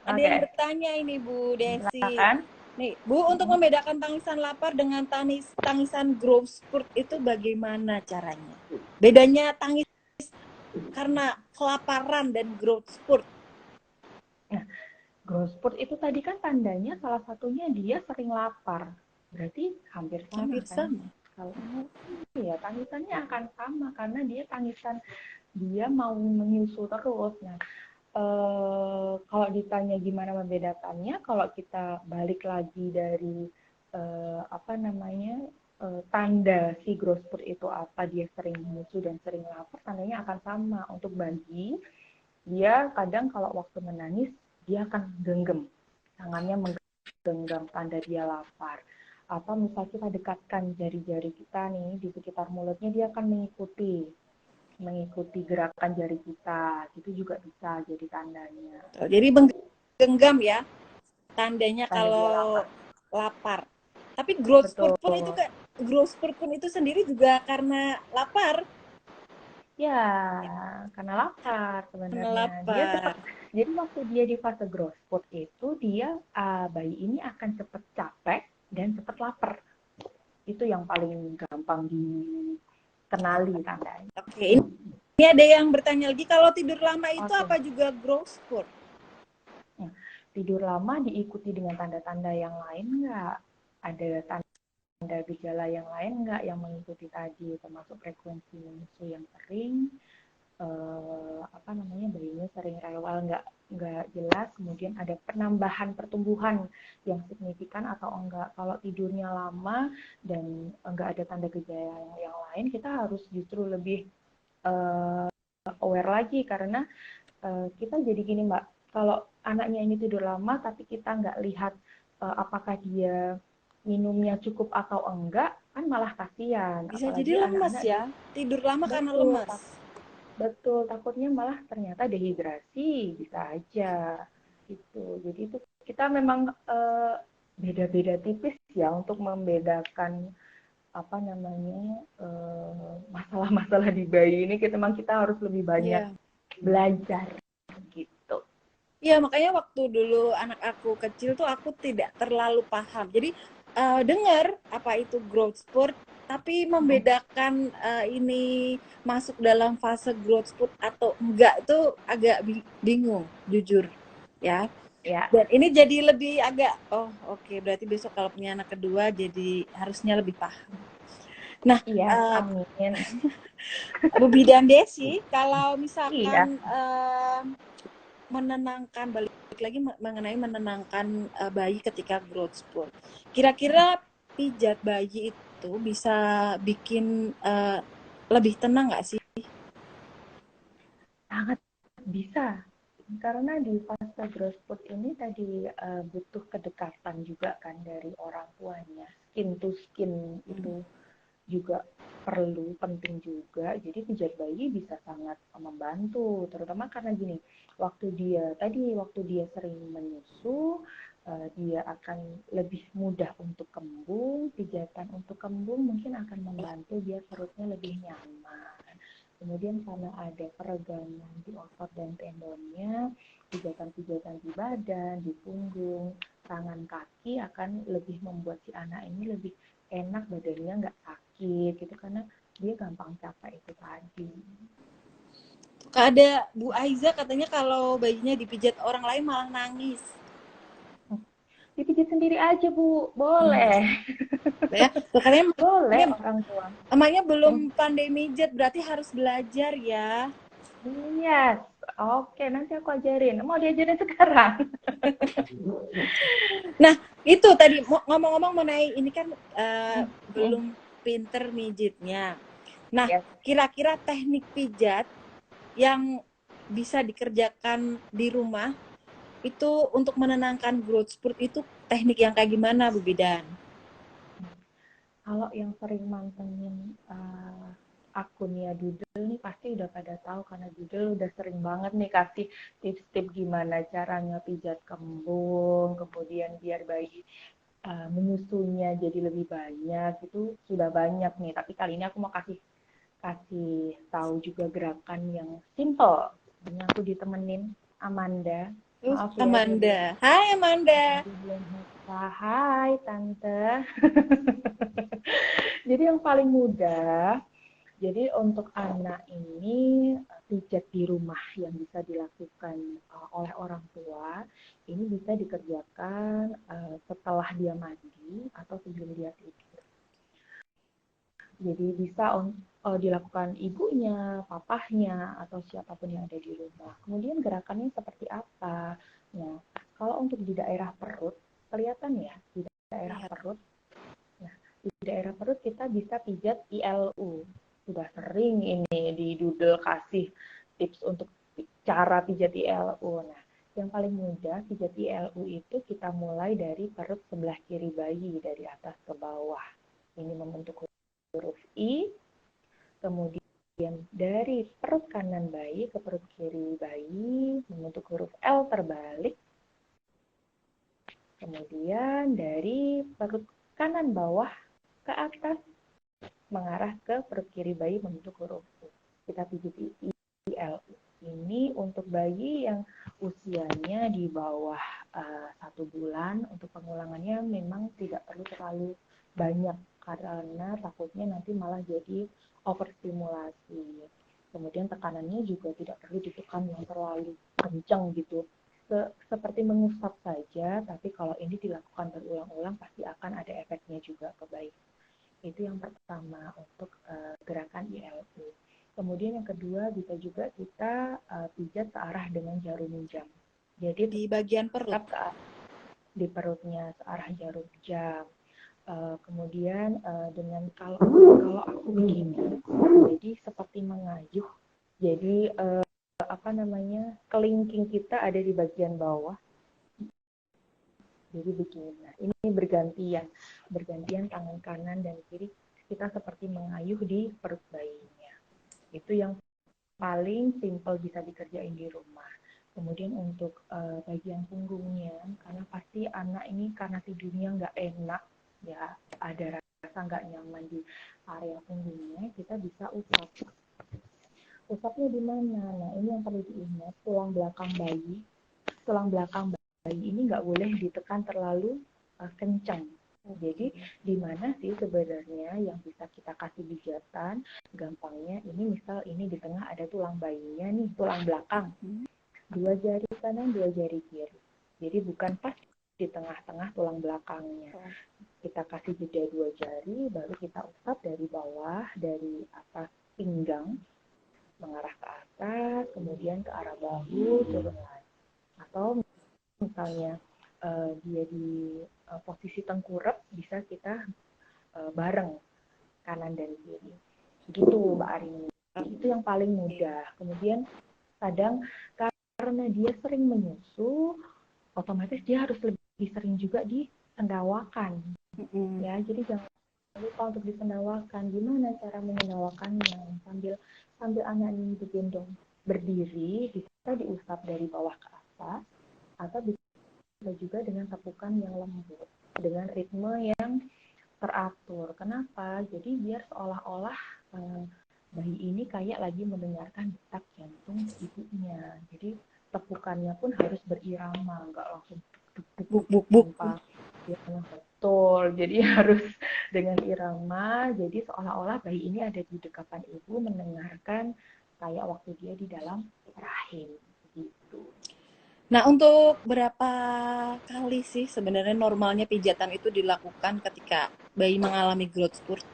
Ada yang Oke, bertanya ini Bu Desi. silakan. Nih, Bu, untuk membedakan tangisan lapar dengan tangisan growth spurt itu bagaimana caranya? Bedanya tangis karena kelaparan dan growth spurt. Nah, growth spurt itu tadi kan tandanya salah satunya dia sering lapar. Berarti hampir sama Hampir kan? sama. Kalau ya tangisannya akan sama karena dia tangisan dia mau menyusu terus. Nah, kalau ditanya gimana membedakannya, kalau kita balik lagi dari apa namanya tanda si growth spurt itu apa, dia sering menyusu dan sering lapar, tandanya akan sama untuk bayi. Dia kadang kalau waktu menangis dia akan genggam, tangannya menggenggam tanda dia lapar. Atau misal kita dekatkan jari-jari kita nih di sekitar mulutnya, dia akan mengikuti gerakan jari kita, gitu juga bisa jadi tandanya. Jadi menggenggam ya, tandanya Tanda dia kalau lapar. lapar. Tapi growth Betul. spurt pun itu sendiri juga karena lapar. Ya, karena lapar Karena sebenarnya. Dia cepat. lapar. Jadi waktu dia di fase growth spurt itu, dia bayi ini akan cepat capek dan cepat lapar. Itu yang paling gampang dikenali tandanya. Oke, ini ada yang bertanya lagi, kalau tidur lama itu Oke. apa juga growth spurt? Tidur lama diikuti dengan tanda-tanda yang lain nggak? Ada tanda gejala yang lain nggak yang mengikuti tadi, termasuk frekuensi menyusu yang sering, apa namanya, bayinya sering rewel nggak jelas, kemudian ada penambahan pertumbuhan yang signifikan atau enggak. Kalau tidurnya lama dan enggak ada tanda gejala yang lain, kita harus justru lebih aware lagi, karena kita jadi gini Mbak, kalau anaknya ini tidur lama tapi kita nggak lihat apakah dia minumnya cukup atau enggak, kan malah kasihan. Bisa Apalagi jadi lemas anak-anak ya, tidur lama karena betul, lemas. betul, takutnya malah ternyata dehidrasi, bisa aja gitu. Jadi itu kita memang beda-beda tipis ya untuk membedakan apa namanya masalah-masalah di bayi ini. Kita harus lebih banyak belajar gitu. Iya, makanya waktu dulu anak aku kecil tuh aku tidak terlalu paham. Jadi dengar apa itu growth spurt, tapi membedakan ini masuk dalam fase growth spurt atau enggak tuh agak bingung, jujur ya. Ya. Dan ini jadi lebih agak, oke, berarti besok kalau punya anak kedua jadi harusnya lebih paham. Nah, Iya, amin. Bu Bidan Desi, kalau misalkan Iya. menenangkan, balik lagi mengenai menenangkan bayi ketika growth spurt. Kira-kira pijat bayi itu bisa bikin lebih tenang nggak sih? Bisa, karena di fase growth spurt ini tadi butuh kedekatan juga kan dari orang tuanya. Skin to skin itu juga penting juga. Jadi pijat bayi bisa sangat membantu, terutama karena gini, waktu dia sering menyusu, dia akan lebih mudah untuk kembung. Pijatan untuk kembung mungkin akan membantu biar perutnya lebih nyaman. Kemudian karena ada peregangan di otot dan tendonnya, pijatan-pijatan di badan, di punggung, tangan, kaki akan lebih membuat si anak ini lebih enak, badannya nggak sakit gitu, karena dia gampang capek itu tadi. Ada Bu Aiza katanya kalau bayinya dipijat orang lain malah nangis. Dipijit sendiri aja Bu, boleh. Ya, katanya boleh orang tua. Emaknya belum pandai mijat, berarti harus belajar ya. Iya, oke, nanti aku ajarin. Mau diajarin sekarang? Nah, itu tadi ngomong-ngomong mengenai ini kan belum pinter mijitnya. Nah, kira-kira teknik pijat yang bisa dikerjakan di rumah itu untuk menenangkan growth spurt itu teknik yang kayak gimana, Bu Bidan? Kalau yang sering mantengin akunnya Doodle nih pasti udah pada tahu, karena Doodle udah sering banget nih kasih tips-tips gimana caranya pijat kembung, kemudian biar bayi menyusunya jadi lebih banyak, itu sudah banyak nih. Tapi kali ini aku mau kasih tahu juga gerakan yang simple. Ini aku ditemenin Amanda. Maaf ya, Amanda. Hai Amanda. Hai Tante. Jadi yang paling mudah, jadi untuk anak ini pijat di rumah yang bisa dilakukan oleh orang tua, ini bisa dikerjakan setelah dia mandi atau sebelum dia tidur. Jadi bisa dilakukan ibunya, papahnya, atau siapapun yang ada di rumah. Kemudian gerakannya seperti apa? Nah, kalau untuk di daerah perut, kelihatan ya, di daerah perut. Nah, di daerah perut kita bisa pijat ILU. Sudah sering ini di Doodle kasih tips untuk cara pijat ILU. Nah, yang paling mudah pijat ILU itu kita mulai dari perut sebelah kiri bayi, dari atas ke bawah. Ini membentuk huruf I, kemudian dari perut kanan bayi ke perut kiri bayi membentuk huruf L terbalik, kemudian dari perut kanan bawah ke atas mengarah ke perut kiri bayi membentuk huruf U. Kita pijit IL. Ini untuk bayi yang usianya di bawah 1 bulan. Untuk pengulangannya memang tidak perlu terlalu banyak, karena takutnya nanti malah jadi overstimulasi. Kemudian tekanannya juga tidak perlu ditekan yang terlalu kencang gitu. Seperti mengusap saja, tapi kalau ini dilakukan berulang-ulang pasti akan ada efeknya juga ke bayi. Itu yang pertama untuk gerakan ILU. Kemudian yang kedua bisa juga kita pijat ke arah dengan jarum jam. Jadi di bagian perut, di perutnya searah jarum jam. Kemudian dengan kalau aku begini, jadi seperti mengayuh. Jadi kelingking kita ada di bagian bawah. Jadi begini, nah ini bergantian tangan kanan dan kiri, kita seperti mengayuh di perut bayinya. Itu yang paling simple bisa dikerjain di rumah. Kemudian untuk bagian punggungnya, karena pasti anak ini karena tidurnya nggak enak, ya ada rasa nggak nyaman di area punggungnya, kita bisa usap. Usapnya di mana? Nah ini yang perlu diingat, tulang belakang bayi ini nggak boleh ditekan terlalu kencang. Jadi di mana sih sebenarnya yang bisa kita kasih pijatan? Gampangnya ini misal ini di tengah ada tulang bayinya nih, tulang belakang. 2 jari kanan, 2 jari kiri. Jadi bukan pas di tengah-tengah tulang belakangnya. Kita kasih jeda 2 jari, baru kita usap dari bawah, dari atas pinggang mengarah ke atas, kemudian ke arah bahu, turun lagi. Atau misalnya dia di posisi tengkurap, bisa kita bareng kanan dan kiri. Begitu Mbak Arini. Itu yang paling mudah. Kemudian Kadang karena dia sering menyusu, otomatis dia harus lebih sering juga disendawakan. Ya, jadi jangan lupa untuk disendawakan. Gimana cara menyendawakannya? Sambil anak ini digendong berdiri, bisa diusap dari bawah ke atas, atau bisa juga dengan tepukan yang lembut, dengan ritme yang teratur. Kenapa? Jadi biar seolah-olah bayi ini kayak lagi mendengarkan detak jantung ibunya. Jadi tepukannya pun harus berirama, nggak langsung Buk buk buk. tanpa betul. Jadi harus dengan irama. Jadi seolah-olah bayi ini ada di dekapan ibu mendengarkan kayak waktu dia di dalam rahim gitu. Nah, untuk berapa kali sih sebenarnya normalnya pijatan itu dilakukan ketika bayi mengalami growth spurt?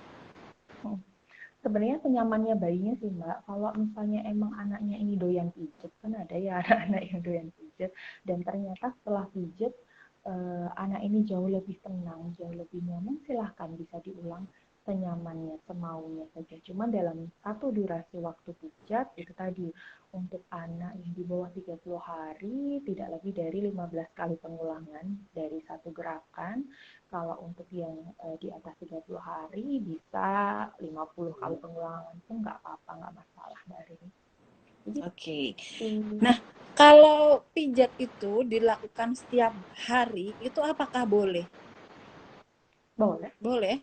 Sebenarnya senyamannya bayinya sih Mbak, kalau misalnya emang anaknya ini doyan pijet, kan ada ya anak-anak yang doyan pijet, dan ternyata setelah pijet anak ini jauh lebih tenang, jauh lebih nyaman, silahkan bisa diulang senyamannya, semaunya saja. Cuma dalam satu durasi waktu pijat, itu tadi, untuk anak yang di bawah 30 hari, tidak lebih dari 15 kali pengulangan dari satu gerakan. Kalau untuk yang di atas 30 hari, bisa 50 kali pengulangan pun nggak apa-apa, nggak masalah dari ini. Oke. Nah, kalau pijat itu dilakukan setiap hari, itu apakah boleh? Boleh. Boleh?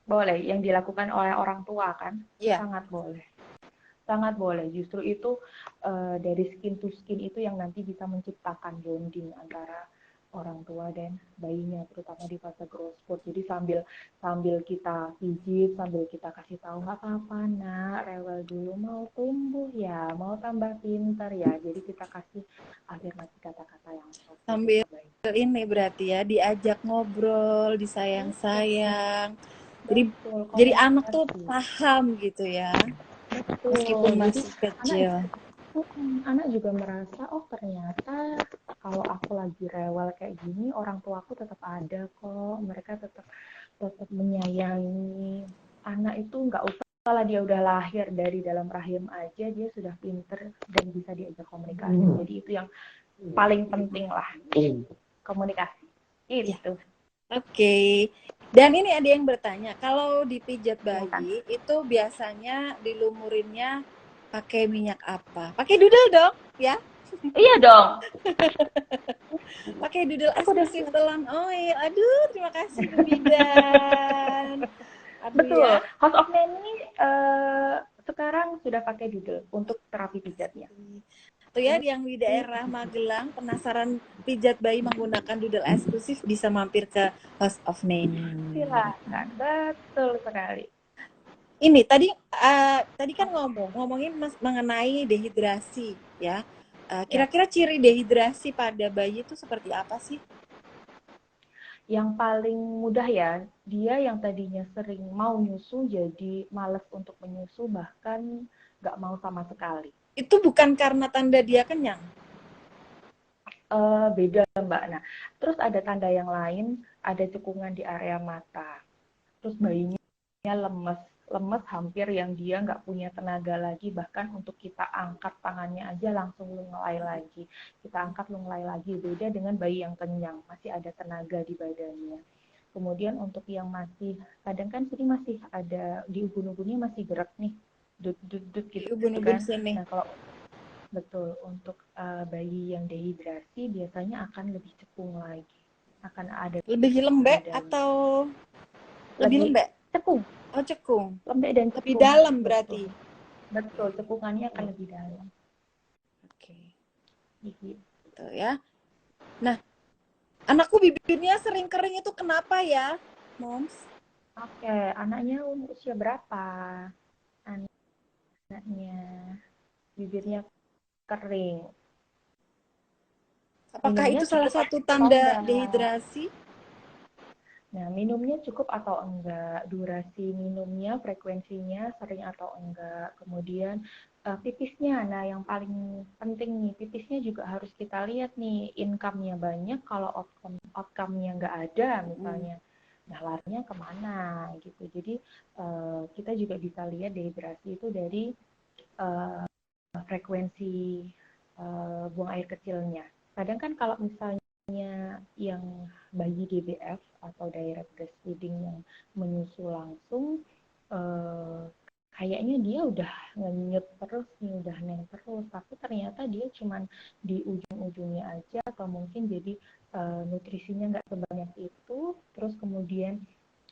Boleh. Yang dilakukan oleh orang tua kan? Iya. Sangat boleh. Sangat boleh. Justru itu dari skin to skin itu yang nanti bisa menciptakan bonding antara orang tua dan bayinya, terutama di fase growth spurt. Jadi sambil kita pijit, sambil kita kasih tahu, nggak apa-apa nak, rewel dulu, mau tumbuh ya, mau tambah pintar ya. Jadi kita kasih afirmasi kata-kata yang positif. Sambil ini berarti ya, diajak ngobrol, disayang-sayang. Jadi anak tuh paham gitu ya. Betul. Meskipun masih kecil. Anak juga merasa, oh ternyata kalau aku lagi rewel kayak gini, orang tuaku tetap ada kok. Mereka tetap menyayangi. Anak itu nggak usah lah dia udah lahir dari dalam rahim aja, dia sudah pinter dan bisa diajak komunikasi. Jadi itu yang paling penting lah, komunikasi. Itu. Oke. Dan ini ada yang bertanya, kalau dipijat bayi itu biasanya dilumurinnya pakai minyak apa? Pakai doodle dong, ya? Iya dong. Pakai doodle eksklusif telan oil. Aduh, terima kasih Bu Bidan. Betul. Ya. House of Nanny sekarang sudah pakai doodle untuk terapi pijatnya. Tuh ya, yang di daerah Magelang penasaran pijat bayi menggunakan doodle eksklusif bisa mampir ke House of Nanny. Silakan, betul sekali. Ini tadi kan ngomongin mengenai dehidrasi ya. Kira-kira ciri dehidrasi pada bayi itu seperti apa sih? Yang paling mudah ya, dia yang tadinya sering mau nyusu jadi males untuk menyusu, bahkan nggak mau sama sekali. Itu bukan karena tanda dia kenyang? Beda Mbak. Nah, terus ada tanda yang lain, ada cekungan di area mata. Terus bayinya lemes hampir yang dia nggak punya tenaga lagi, bahkan untuk kita angkat tangannya aja langsung lunglai lagi. Kita angkat lunglai lagi, beda dengan bayi yang kenyang, masih ada tenaga di badannya. Kemudian untuk yang masih, kadang kan sini masih ada, di ubun-ubunnya masih gerak nih, dut-dut gitu kan. Nah kalau betul, untuk bayi yang dehidrasi biasanya akan lebih cekung lagi. Akan ada lebih lembek atau lebih lembek? Cekung. Oh, cekung. Lembek dan lebih dalam berarti. Betul, cekungannya akan lebih dalam. Oke. Gitu ya. Nah, anakku bibirnya sering kering itu kenapa ya, Moms? Oke, anaknya usia berapa? Anaknya bibirnya kering. Apakah itu salah satu tanda dehidrasi? Nah, minumnya cukup atau enggak, durasi minumnya, frekuensinya sering atau enggak, kemudian pipisnya, nah yang paling penting nih, pipisnya juga harus kita lihat nih, income-nya banyak, kalau outcome-nya nggak ada misalnya, nah larinya kemana gitu. Jadi kita juga bisa lihat dehidrasi itu dari uh, frekuensi buang air kecilnya. Kadang kan kalau misalnya yang bayi DBF atau direct breastfeeding yang menyusu langsung, uh, kayaknya dia udah ngenyut terus nih, udah neng terus, tapi ternyata dia cuman di ujung-ujungnya aja, atau mungkin jadi nutrisinya nggak sebanyak itu, terus kemudian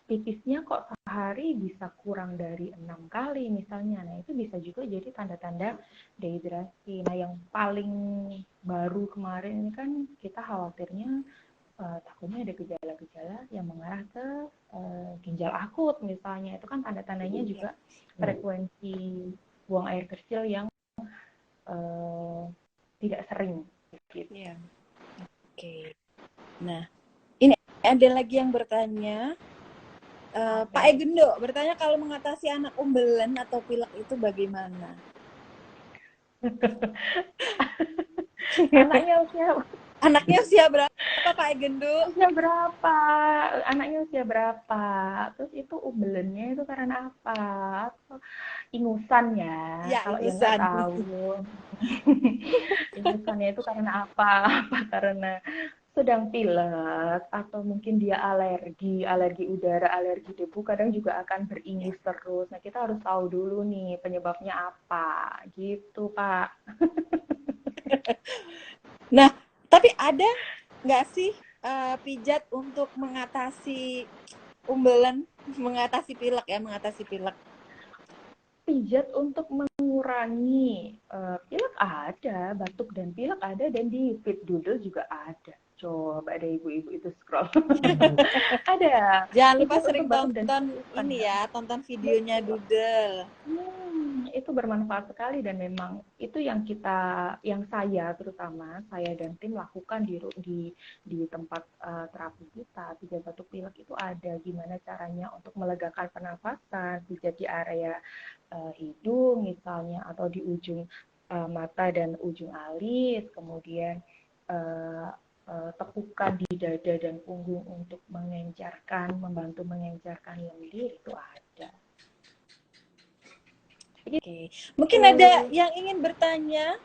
pipisnya kok sehari bisa kurang dari 6 kali misalnya. Nah, itu bisa juga jadi tanda-tanda dehidrasi. Nah, yang paling baru kemarin ini kan kita khawatirnya takutnya ada gejala-gejala yang mengarah ke ginjal akut misalnya. Itu kan tanda-tandanya juga frekuensi buang air kecil yang tidak sering. Gitu. Ya. Oke. Nah, ini ada lagi yang bertanya. Pak Egendo bertanya, kalau mengatasi anak umbelan atau pilek itu bagaimana? Anaknya usia berapa Pak Egendo? Usia berapa? Anaknya usia berapa? Terus itu umbelannya itu karena apa? Ingusan ya, kalau yang nggak tahu. Ingusannya itu karena apa? Apa karena sedang pilek, atau mungkin dia alergi udara, alergi debu, kadang juga akan beringus terus. Nah, kita harus tahu dulu nih penyebabnya apa, gitu Pak. Nah, tapi ada nggak sih pijat untuk mengatasi umbelan, mengatasi pilek? Pijat untuk mengurangi pilek ada, batuk dan pilek ada, dan di Fit Doodle juga ada. Coba ada ibu-ibu itu scroll. Ada. Jangan lupa sering tonton ini ya, tonton videonya Doodle. Itu bermanfaat sekali, dan memang itu yang saya terutama saya dan tim lakukan di tempat terapi kita. Pijat batuk pilek itu ada gimana caranya untuk melegakan pernafasan, pijat di area hidung misalnya, atau di ujung mata dan ujung alis, kemudian tepukan di dada dan punggung untuk membantu mengencarkan lendir, itu ada. Oke. Mungkin ada yang ingin bertanya,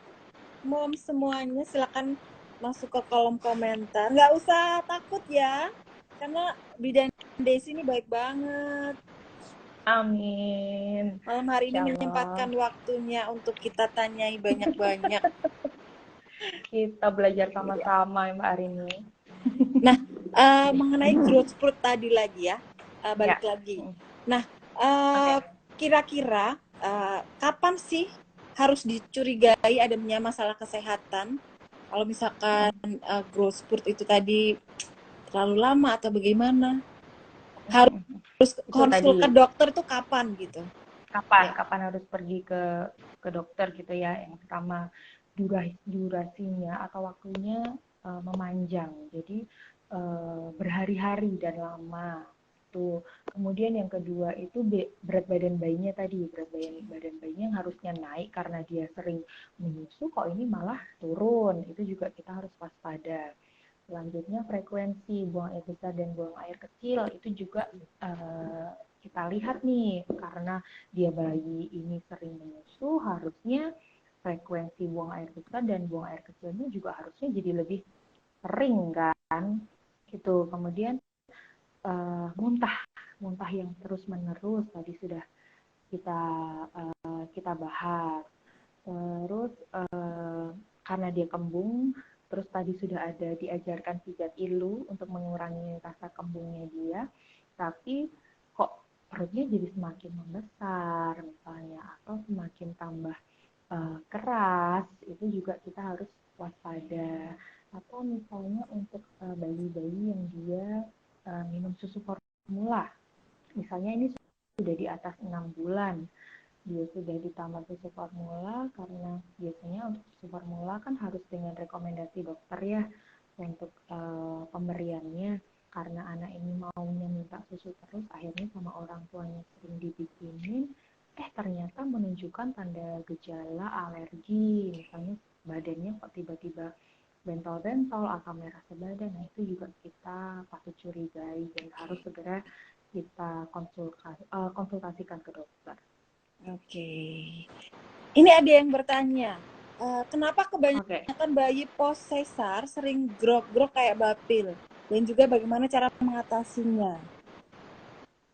mom semuanya silakan masuk ke kolom komentar. Nggak usah takut ya, karena Bidan Desi ini baik banget. Amin. Malam hari ini menyempatkan waktunya untuk kita tanyai banyak-banyak. Kita belajar sama-sama ya Mbak Arini. Nah, mengenai growth spurt tadi lagi ya, balik lagi. Nah, kira-kira kapan sih harus dicurigai adanya masalah kesehatan? Kalau misalkan growth spurt itu tadi terlalu lama atau bagaimana? Harus konsul ke dokter itu kapan gitu? Kapan harus pergi ke dokter gitu ya? Yang pertama, durasinya atau waktunya memanjang, jadi berhari-hari dan lama. Tuh. Kemudian yang kedua itu berat badan bayinya tadi, berat badan bayinya yang harusnya naik karena dia sering menyusu, kok ini malah turun. Itu juga kita harus waspada. Selanjutnya frekuensi buang air besar dan buang air kecil itu juga kita lihat nih, karena dia bayi ini sering menyusu, harusnya frekuensi buang air besar dan buang air kecilnya juga harusnya jadi lebih sering kan, gitu. Kemudian muntah yang terus menerus tadi sudah kita bahas. Terus karena dia kembung, terus tadi sudah ada diajarkan pijat ilu untuk mengurangi rasa kembungnya dia, tapi kok perutnya jadi semakin membesar misalnya, atau semakin tambah keras, itu juga kita harus waspada. Atau misalnya untuk bayi-bayi yang dia minum susu formula, misalnya ini sudah di atas 6 bulan, dia sudah ditambah susu formula, karena biasanya untuk susu formula kan harus dengan rekomendasi dokter ya untuk pemberiannya, karena anak ini maunya minta susu terus, akhirnya sama orang tuanya sering dibikinin, ternyata menunjukkan tanda gejala alergi, misalnya badannya kok tiba-tiba bentol-bentol atau merah sebadan. Nah, itu juga kita patut curigai dan harus segera kita konsultasikan ke dokter. Oke. Ini ada yang bertanya, kenapa kebanyakan bayi pos sesar sering grok-grok kayak bapil? Dan juga bagaimana cara mengatasinya?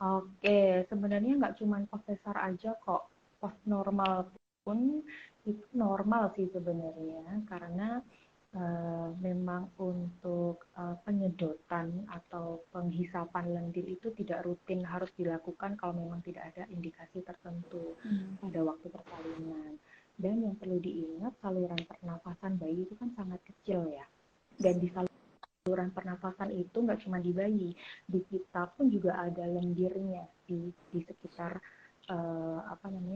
Oke, sebenarnya nggak cuma pos sesar aja kok. Pos normal pun itu normal sih sebenarnya, karena memang untuk penyedotan atau penghisapan lendir itu tidak rutin harus dilakukan kalau memang tidak ada indikasi tertentu pada waktu persalinan. Dan yang perlu diingat, saluran pernafasan bayi itu kan sangat kecil ya. Dan di saluran pernafasan itu nggak cuma di bayi, di kita pun juga ada lendirnya di sekitar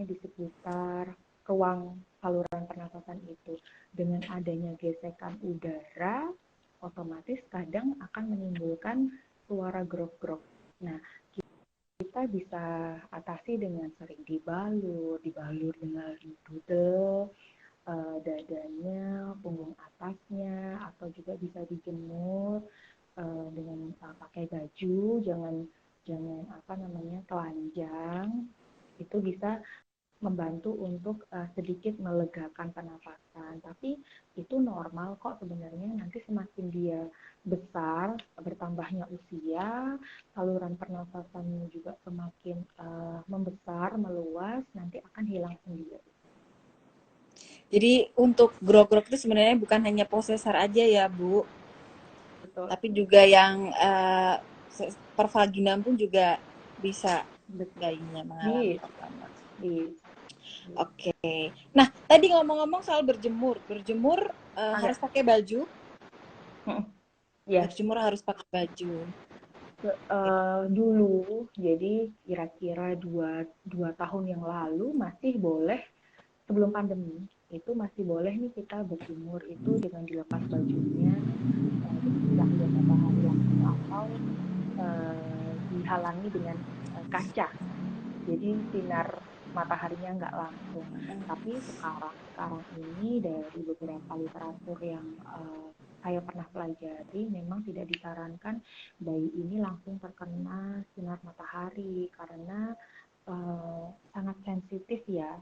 di sekitar ruang saluran pernafasan itu. Dengan adanya gesekan udara, otomatis kadang akan menimbulkan suara grok-grok. Nah, kita bisa atasi dengan sering dibalur dengan dudel, dadanya, punggung atasnya, atau juga bisa dijemur dengan pakai baju, jangan telanjang. Itu bisa membantu untuk sedikit melegakan pernafasan. Tapi itu normal kok sebenarnya. Nanti semakin dia besar, bertambahnya usia, saluran pernafasannya juga semakin membesar, meluas, nanti akan hilang sendiri. Jadi untuk grok-grok itu sebenarnya bukan hanya pos sesar aja ya, Bu. Betul. Tapi juga yang pervaginam pun juga bisa bayinya mengalami pertama. Oke. Nah, tadi ngomong-ngomong soal berjemur harus pakai baju? Yes. Berjemur harus pakai baju. Dulu, jadi kira-kira 2 tahun yang lalu masih boleh, sebelum pandemi itu masih boleh nih kita berjemur itu dengan dilepas bajunya di cahaya matahari langsung atau dihalangi dengan kaca, jadi sinar mataharinya nggak langsung. Tapi sekarang ini dari beberapa literatur yang saya pernah pelajari, memang tidak disarankan bayi ini langsung terkena sinar matahari karena sangat sensitif ya,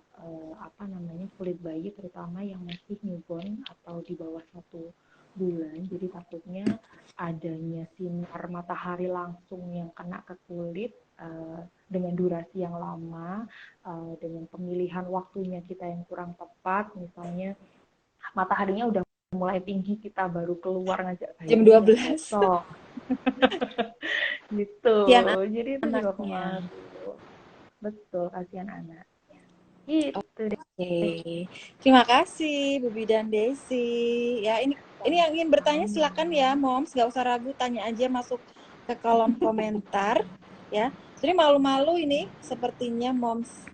kulit bayi terutama yang masih newborn atau di bawah 1 bulan. Jadi takutnya adanya sinar matahari langsung yang kena ke kulit dengan durasi yang lama, dengan pemilihan waktunya kita yang kurang tepat, misalnya mataharinya udah mulai tinggi kita baru keluar ngajak jam 12 gitu. Jadi itu juga pengaruh. Betul, kasihan anak. Gitu deh. Oke. Terima kasih Bu Bidan Desi. Ya, ini yang ingin bertanya silakan ya, Moms, nggak usah ragu, tanya aja, masuk ke kolom komentar ya. Jadi malu-malu ini sepertinya Moms.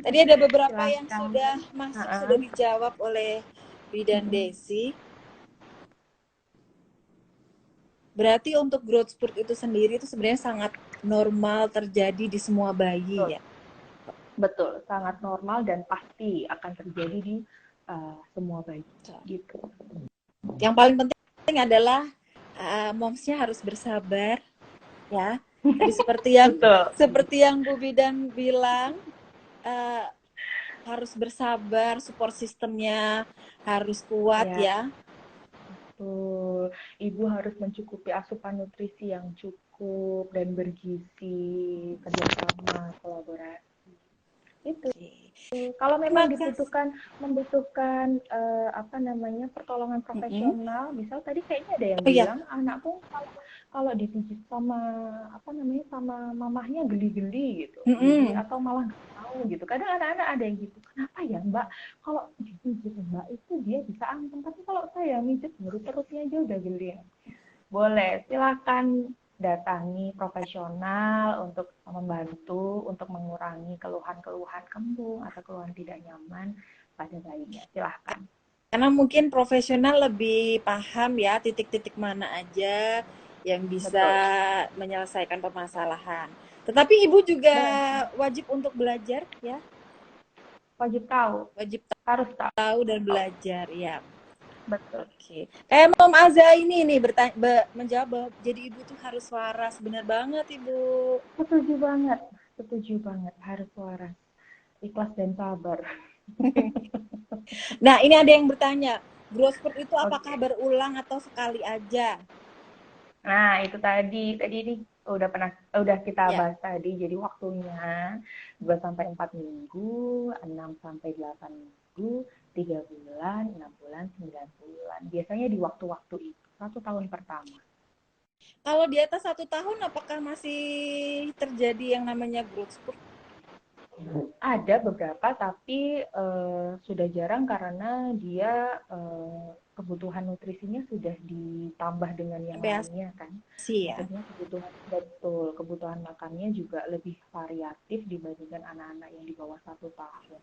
Tadi ada beberapa yang sudah masuk, sudah dijawab oleh Bidan Desi. Berarti untuk growth spurt itu sendiri itu sebenarnya sangat normal terjadi di semua bayi ya. Betul, sangat normal dan pasti akan terjadi di semua bayi. Gitu. Yang paling penting adalah momsnya harus bersabar ya. Jadi seperti yang Bu Bidan bilang, harus bersabar, support sistemnya harus kuat ya. Betul. Ibu harus mencukupi asupan nutrisi yang cukup dan bergizi, kerjasama, kolaborasi. Itu. Kalau memang membutuhkan pertolongan profesional, misal tadi kayaknya ada yang bilang anakku kalau dipijit sama sama mamahnya geli-geli gitu, atau malah nggak mau gitu. Kadang anak-anak ada yang gitu, kenapa ya Mbak, kalau dipijit Mbak itu dia bisa antem, tapi kalau saya mijit baru perutnya aja udah geli. Boleh, silakan datangi profesional untuk membantu untuk mengurangi keluhan-keluhan kembung atau keluhan tidak nyaman pada bayinya. Silahkan. Karena mungkin profesional lebih paham ya titik-titik mana aja yang bisa menyelesaikan permasalahan. Tetapi ibu juga wajib untuk belajar ya. Wajib tahu. Harus tahu dan belajar ya. Betul. Oke. Kayak Mom Aza ini nih menjawab bahwa jadi ibu tuh harus waras. Benar banget Ibu. Setuju banget harus waras. ikhlas dan sabar. Nah, ini ada yang bertanya, growth spurt itu apakah Oke. berulang atau sekali aja? Nah, itu tadi ini udah kita Ya. bahas tadi. Jadi waktunya 2 sampai 4 minggu, 6 sampai 8 minggu, 3 bulan, 6 bulan, 9 bulan. Biasanya di waktu-waktu itu, 1 tahun pertama. Kalau di atas 1 tahun, apakah masih terjadi yang namanya growth spurt? Ada beberapa, tapi sudah jarang karena dia kebutuhan nutrisinya sudah ditambah dengan yang MPASI lainnya kan. ya. Maksudnya kebutuhan makannya juga lebih variatif dibandingkan anak-anak yang di bawah 1 tahun.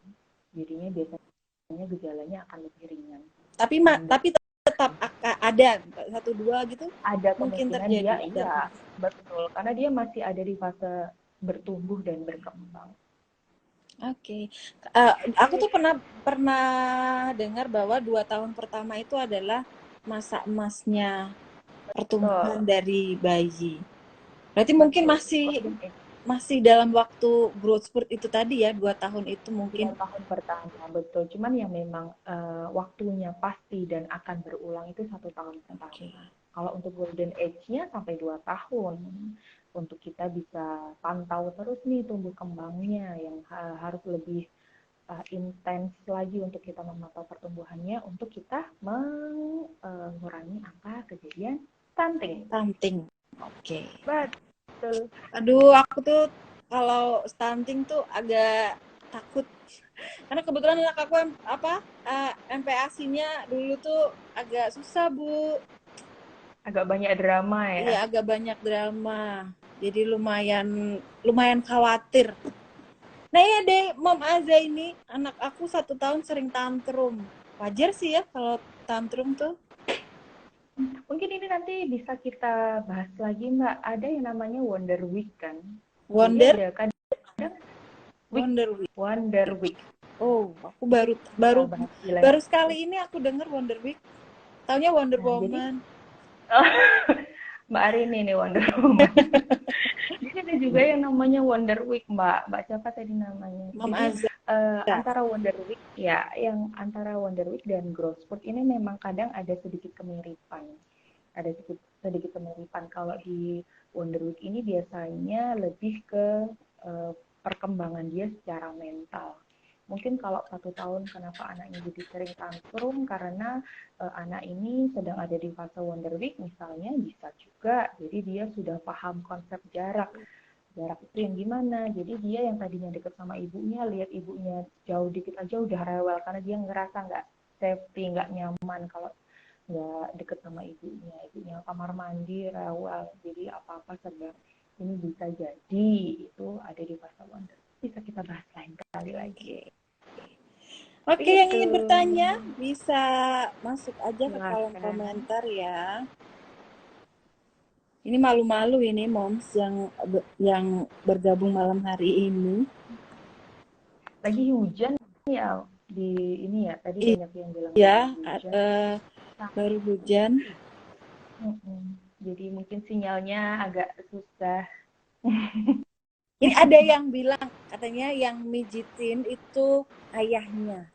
Jadinya biasanya gejalanya akan lebih ringan. Tapi tetap ada 1-2 gitu, Ada mungkin kemungkinan dia terjadi. iya, betul. Karena dia masih ada di fase bertumbuh dan berkembang. Oke. Aku tuh pernah dengar bahwa 2 tahun pertama itu adalah masa emasnya pertumbuhan Betul. dari bayi. Berarti mungkin Betul. masih dalam waktu growth spurt itu tadi ya, 2 tahun itu mungkin. 2 tahun pertama, betul. Cuman yang memang waktunya pasti dan akan berulang itu 1 tahun Oke. pertama. Kalau untuk golden age-nya sampai 2 tahun. Untuk kita bisa pantau terus nih tumbuh kembangnya yang harus lebih intens lagi untuk kita memantau pertumbuhannya untuk kita mengurangi angka kejadian stunting. Stunting. Oke. Betul. Aduh, aku tuh kalau stunting tuh agak takut. Karena kebetulan anak aku MPASI-nya dulu tuh agak susah, Bu. Agak banyak drama ya. Iya, agak banyak drama. Jadi lumayan khawatir. Nah ya deh, Mom Aza ini, anak aku 1 tahun sering tantrum. Wajar sih ya kalau tantrum tuh. Mungkin ini nanti bisa kita bahas lagi, Mbak. Ada yang namanya Wonder Week kan. Jadi Wonder? ada kadang week, Wonder Week. Wonder Week. Oh, aku baru sekali ini aku dengar Wonder Week. Taunya Wonder Woman. Mbak Arini nih Wonder Woman. Jadi ada juga yang namanya Wonder Week, Mbak. Mbak siapa tadi namanya? Mom Jadi Aza. antara Wonder Week ya, yang antara Wonder Week dan Growth Spurt ini memang kadang ada sedikit kemiripan. Ada sedikit kemiripan. Kalau di Wonder Week ini biasanya lebih ke perkembangan dia secara mental. Mungkin kalau 1 tahun kenapa anaknya jadi sering tantrum karena anak ini sedang ada di fase Wonder Week misalnya bisa juga. Jadi dia sudah paham konsep jarak. Jarak itu yang gimana? Jadi dia yang tadinya deket sama ibunya, lihat ibunya jauh dikit aja udah rewel karena dia ngerasa nggak safety, nggak nyaman kalau nggak deket sama ibunya. Ibunya kamar mandi rewel, jadi apa-apa serba. Ini bisa jadi itu ada di fase Wonder. Bisa kita bahas lain kali lagi. Oke, yang ingin bertanya bisa masuk aja ke kolom Silakan. komentar ya. Ini malu-malu ini moms yang bergabung malam hari ini. Lagi hujan ya di ini ya. Tadi banyak yang bilang ya, hujan. Baru hujan. Jadi mungkin sinyalnya agak susah. Ini ada yang bilang katanya yang mijitin itu ayahnya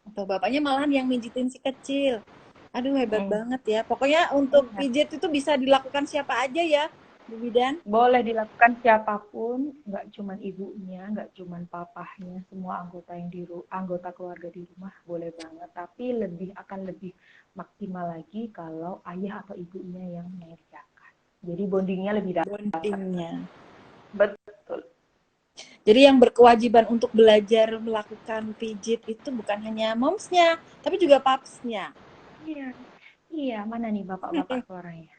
atau bapaknya malahan yang mijitin si kecil. Aduh hebat banget ya. Pokoknya untuk pijit itu bisa dilakukan siapa aja ya, Bu Bidan. Boleh dilakukan siapapun, nggak cuma ibunya, nggak cuma papahnya, semua anggota keluarga di rumah boleh banget. Tapi akan lebih maksimal lagi kalau ayah atau ibunya yang mengerjakan. Jadi bondingnya lebih dapat. Bondingnya. Betul. Jadi yang berkewajiban untuk belajar melakukan pijit itu bukan hanya momsnya, tapi juga papsnya. Iya, mana nih bapak-bapak suaranya?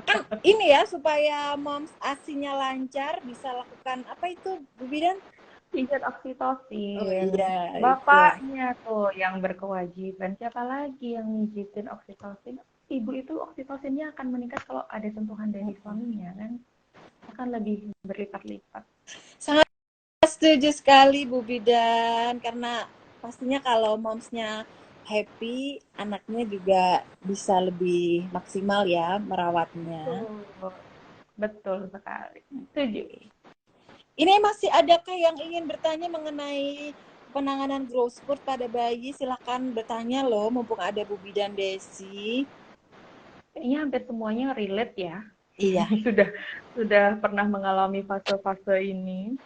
Kan ini ya, supaya moms asinya lancar, bisa lakukan apa itu, Bu Bidan? Pijat oksitosin. Oh iya. Bapaknya tuh yang berkewajiban. Siapa lagi yang mijitin oksitosin? Ibu itu oksitosinnya akan meningkat kalau ada sentuhan dari suaminya kan. Akan lebih berlipat-lipat. Sangat setuju sekali Bu Bidan, karena pastinya kalau momsnya happy, anaknya juga bisa lebih maksimal ya merawatnya. Betul sekali. Setuju. Ini masih adakah yang ingin bertanya mengenai penanganan growth spurt pada bayi? Silakan bertanya loh, mumpung ada Bu Bidan Desi. Kayaknya hampir semuanya relate ya. Iya. sudah pernah mengalami fase-fase ini.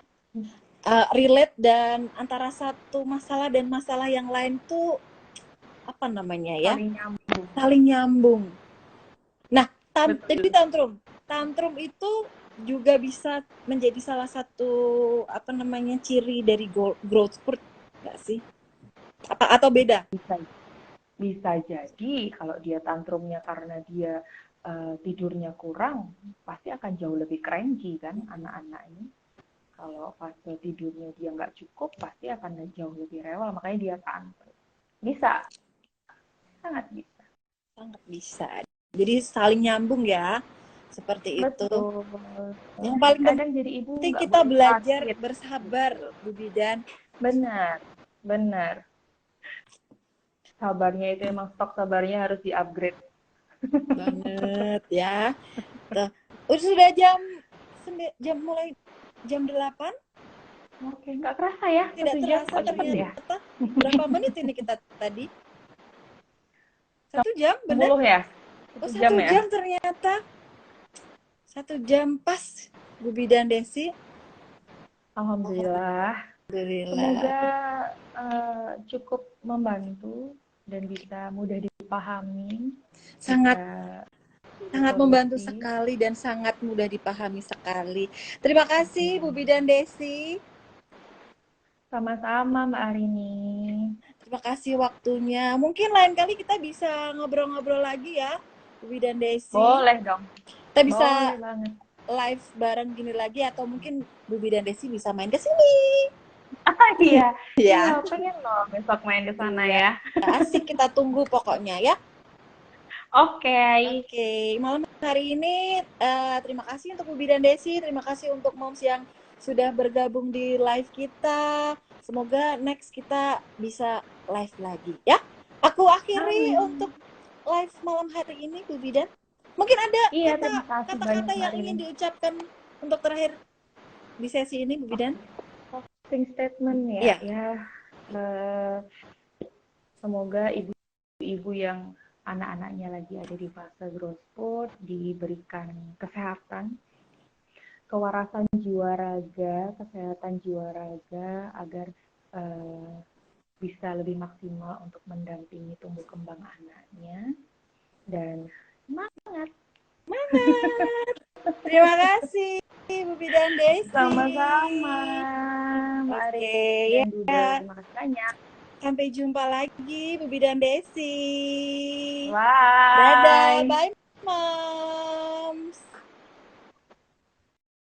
Relate, dan antara satu masalah dan masalah yang lain tuh apa namanya ya? Saling nyambung. Nah, jadi tantrum itu juga bisa menjadi salah satu apa namanya ciri dari growth spurt nggak sih? Atau beda? Bisa jadi kalau dia tantrumnya karena dia tidurnya kurang, pasti akan jauh lebih cranky kan anak-anak ini. Kalau fase tidurnya dia nggak cukup, pasti akan jauh lebih rewel, makanya dia tantrum. Bisa, sangat bisa. Sangat bisa. Jadi saling nyambung ya, seperti Betul. itu. Yang paling kadang jadi ibu penting kita belajar bersabar, Bu Bidan. Benar. Sabarnya itu emang stok sabarnya harus di-upgrade. Banget ya. Sudah mulai jam 8? Oke, nggak kerasa ya? Tidak terasa ternyata. Ya? Berapa menit ini kita tadi? 1 jam, benar? 10 ya? 1 jam ya? Ternyata. 1 jam pas, Bu Bidan Desi. Alhamdulillah. Semoga cukup membantu dan bisa mudah dipahami. Sangat membantu sekali dan sangat mudah dipahami sekali. Terima kasih Bu Bidan Desi. Sama-sama Mbak Arini. Terima kasih waktunya. Mungkin lain kali kita bisa ngobrol-ngobrol lagi ya, Bu Bidan Desi. Boleh dong. Kita bisa live bareng gini lagi, atau mungkin Bu Bidan Desi bisa main ke sini. Iya. Ya, pengen loh besok main ke sana ya. Asik, kita tunggu pokoknya ya. Oke. Malam hari ini terima kasih untuk Bu Bidan Desi, terima kasih untuk moms yang sudah bergabung di live kita. Semoga next kita bisa live lagi ya. Aku akhiri untuk live malam hari ini, Bu Bidan. Mungkin ada kata-kata yang ingin diucapkan untuk terakhir di sesi ini, Bu Bidan? Closing statement ya. Semoga ibu-ibu yang anak-anaknya lagi ada di fase growth spurt diberikan kesehatan, kewarasan jiwa raga, kesehatan jiwa raga agar bisa lebih maksimal untuk mendampingi tumbuh kembang anaknya, dan semangat. Terima kasih Bu Bidan Desi. Sama-sama Mbak Arini dan Duda. Terima kasih banyak. Sampai jumpa lagi Bu Bidan Desi. Bye. Dadah, bye moms.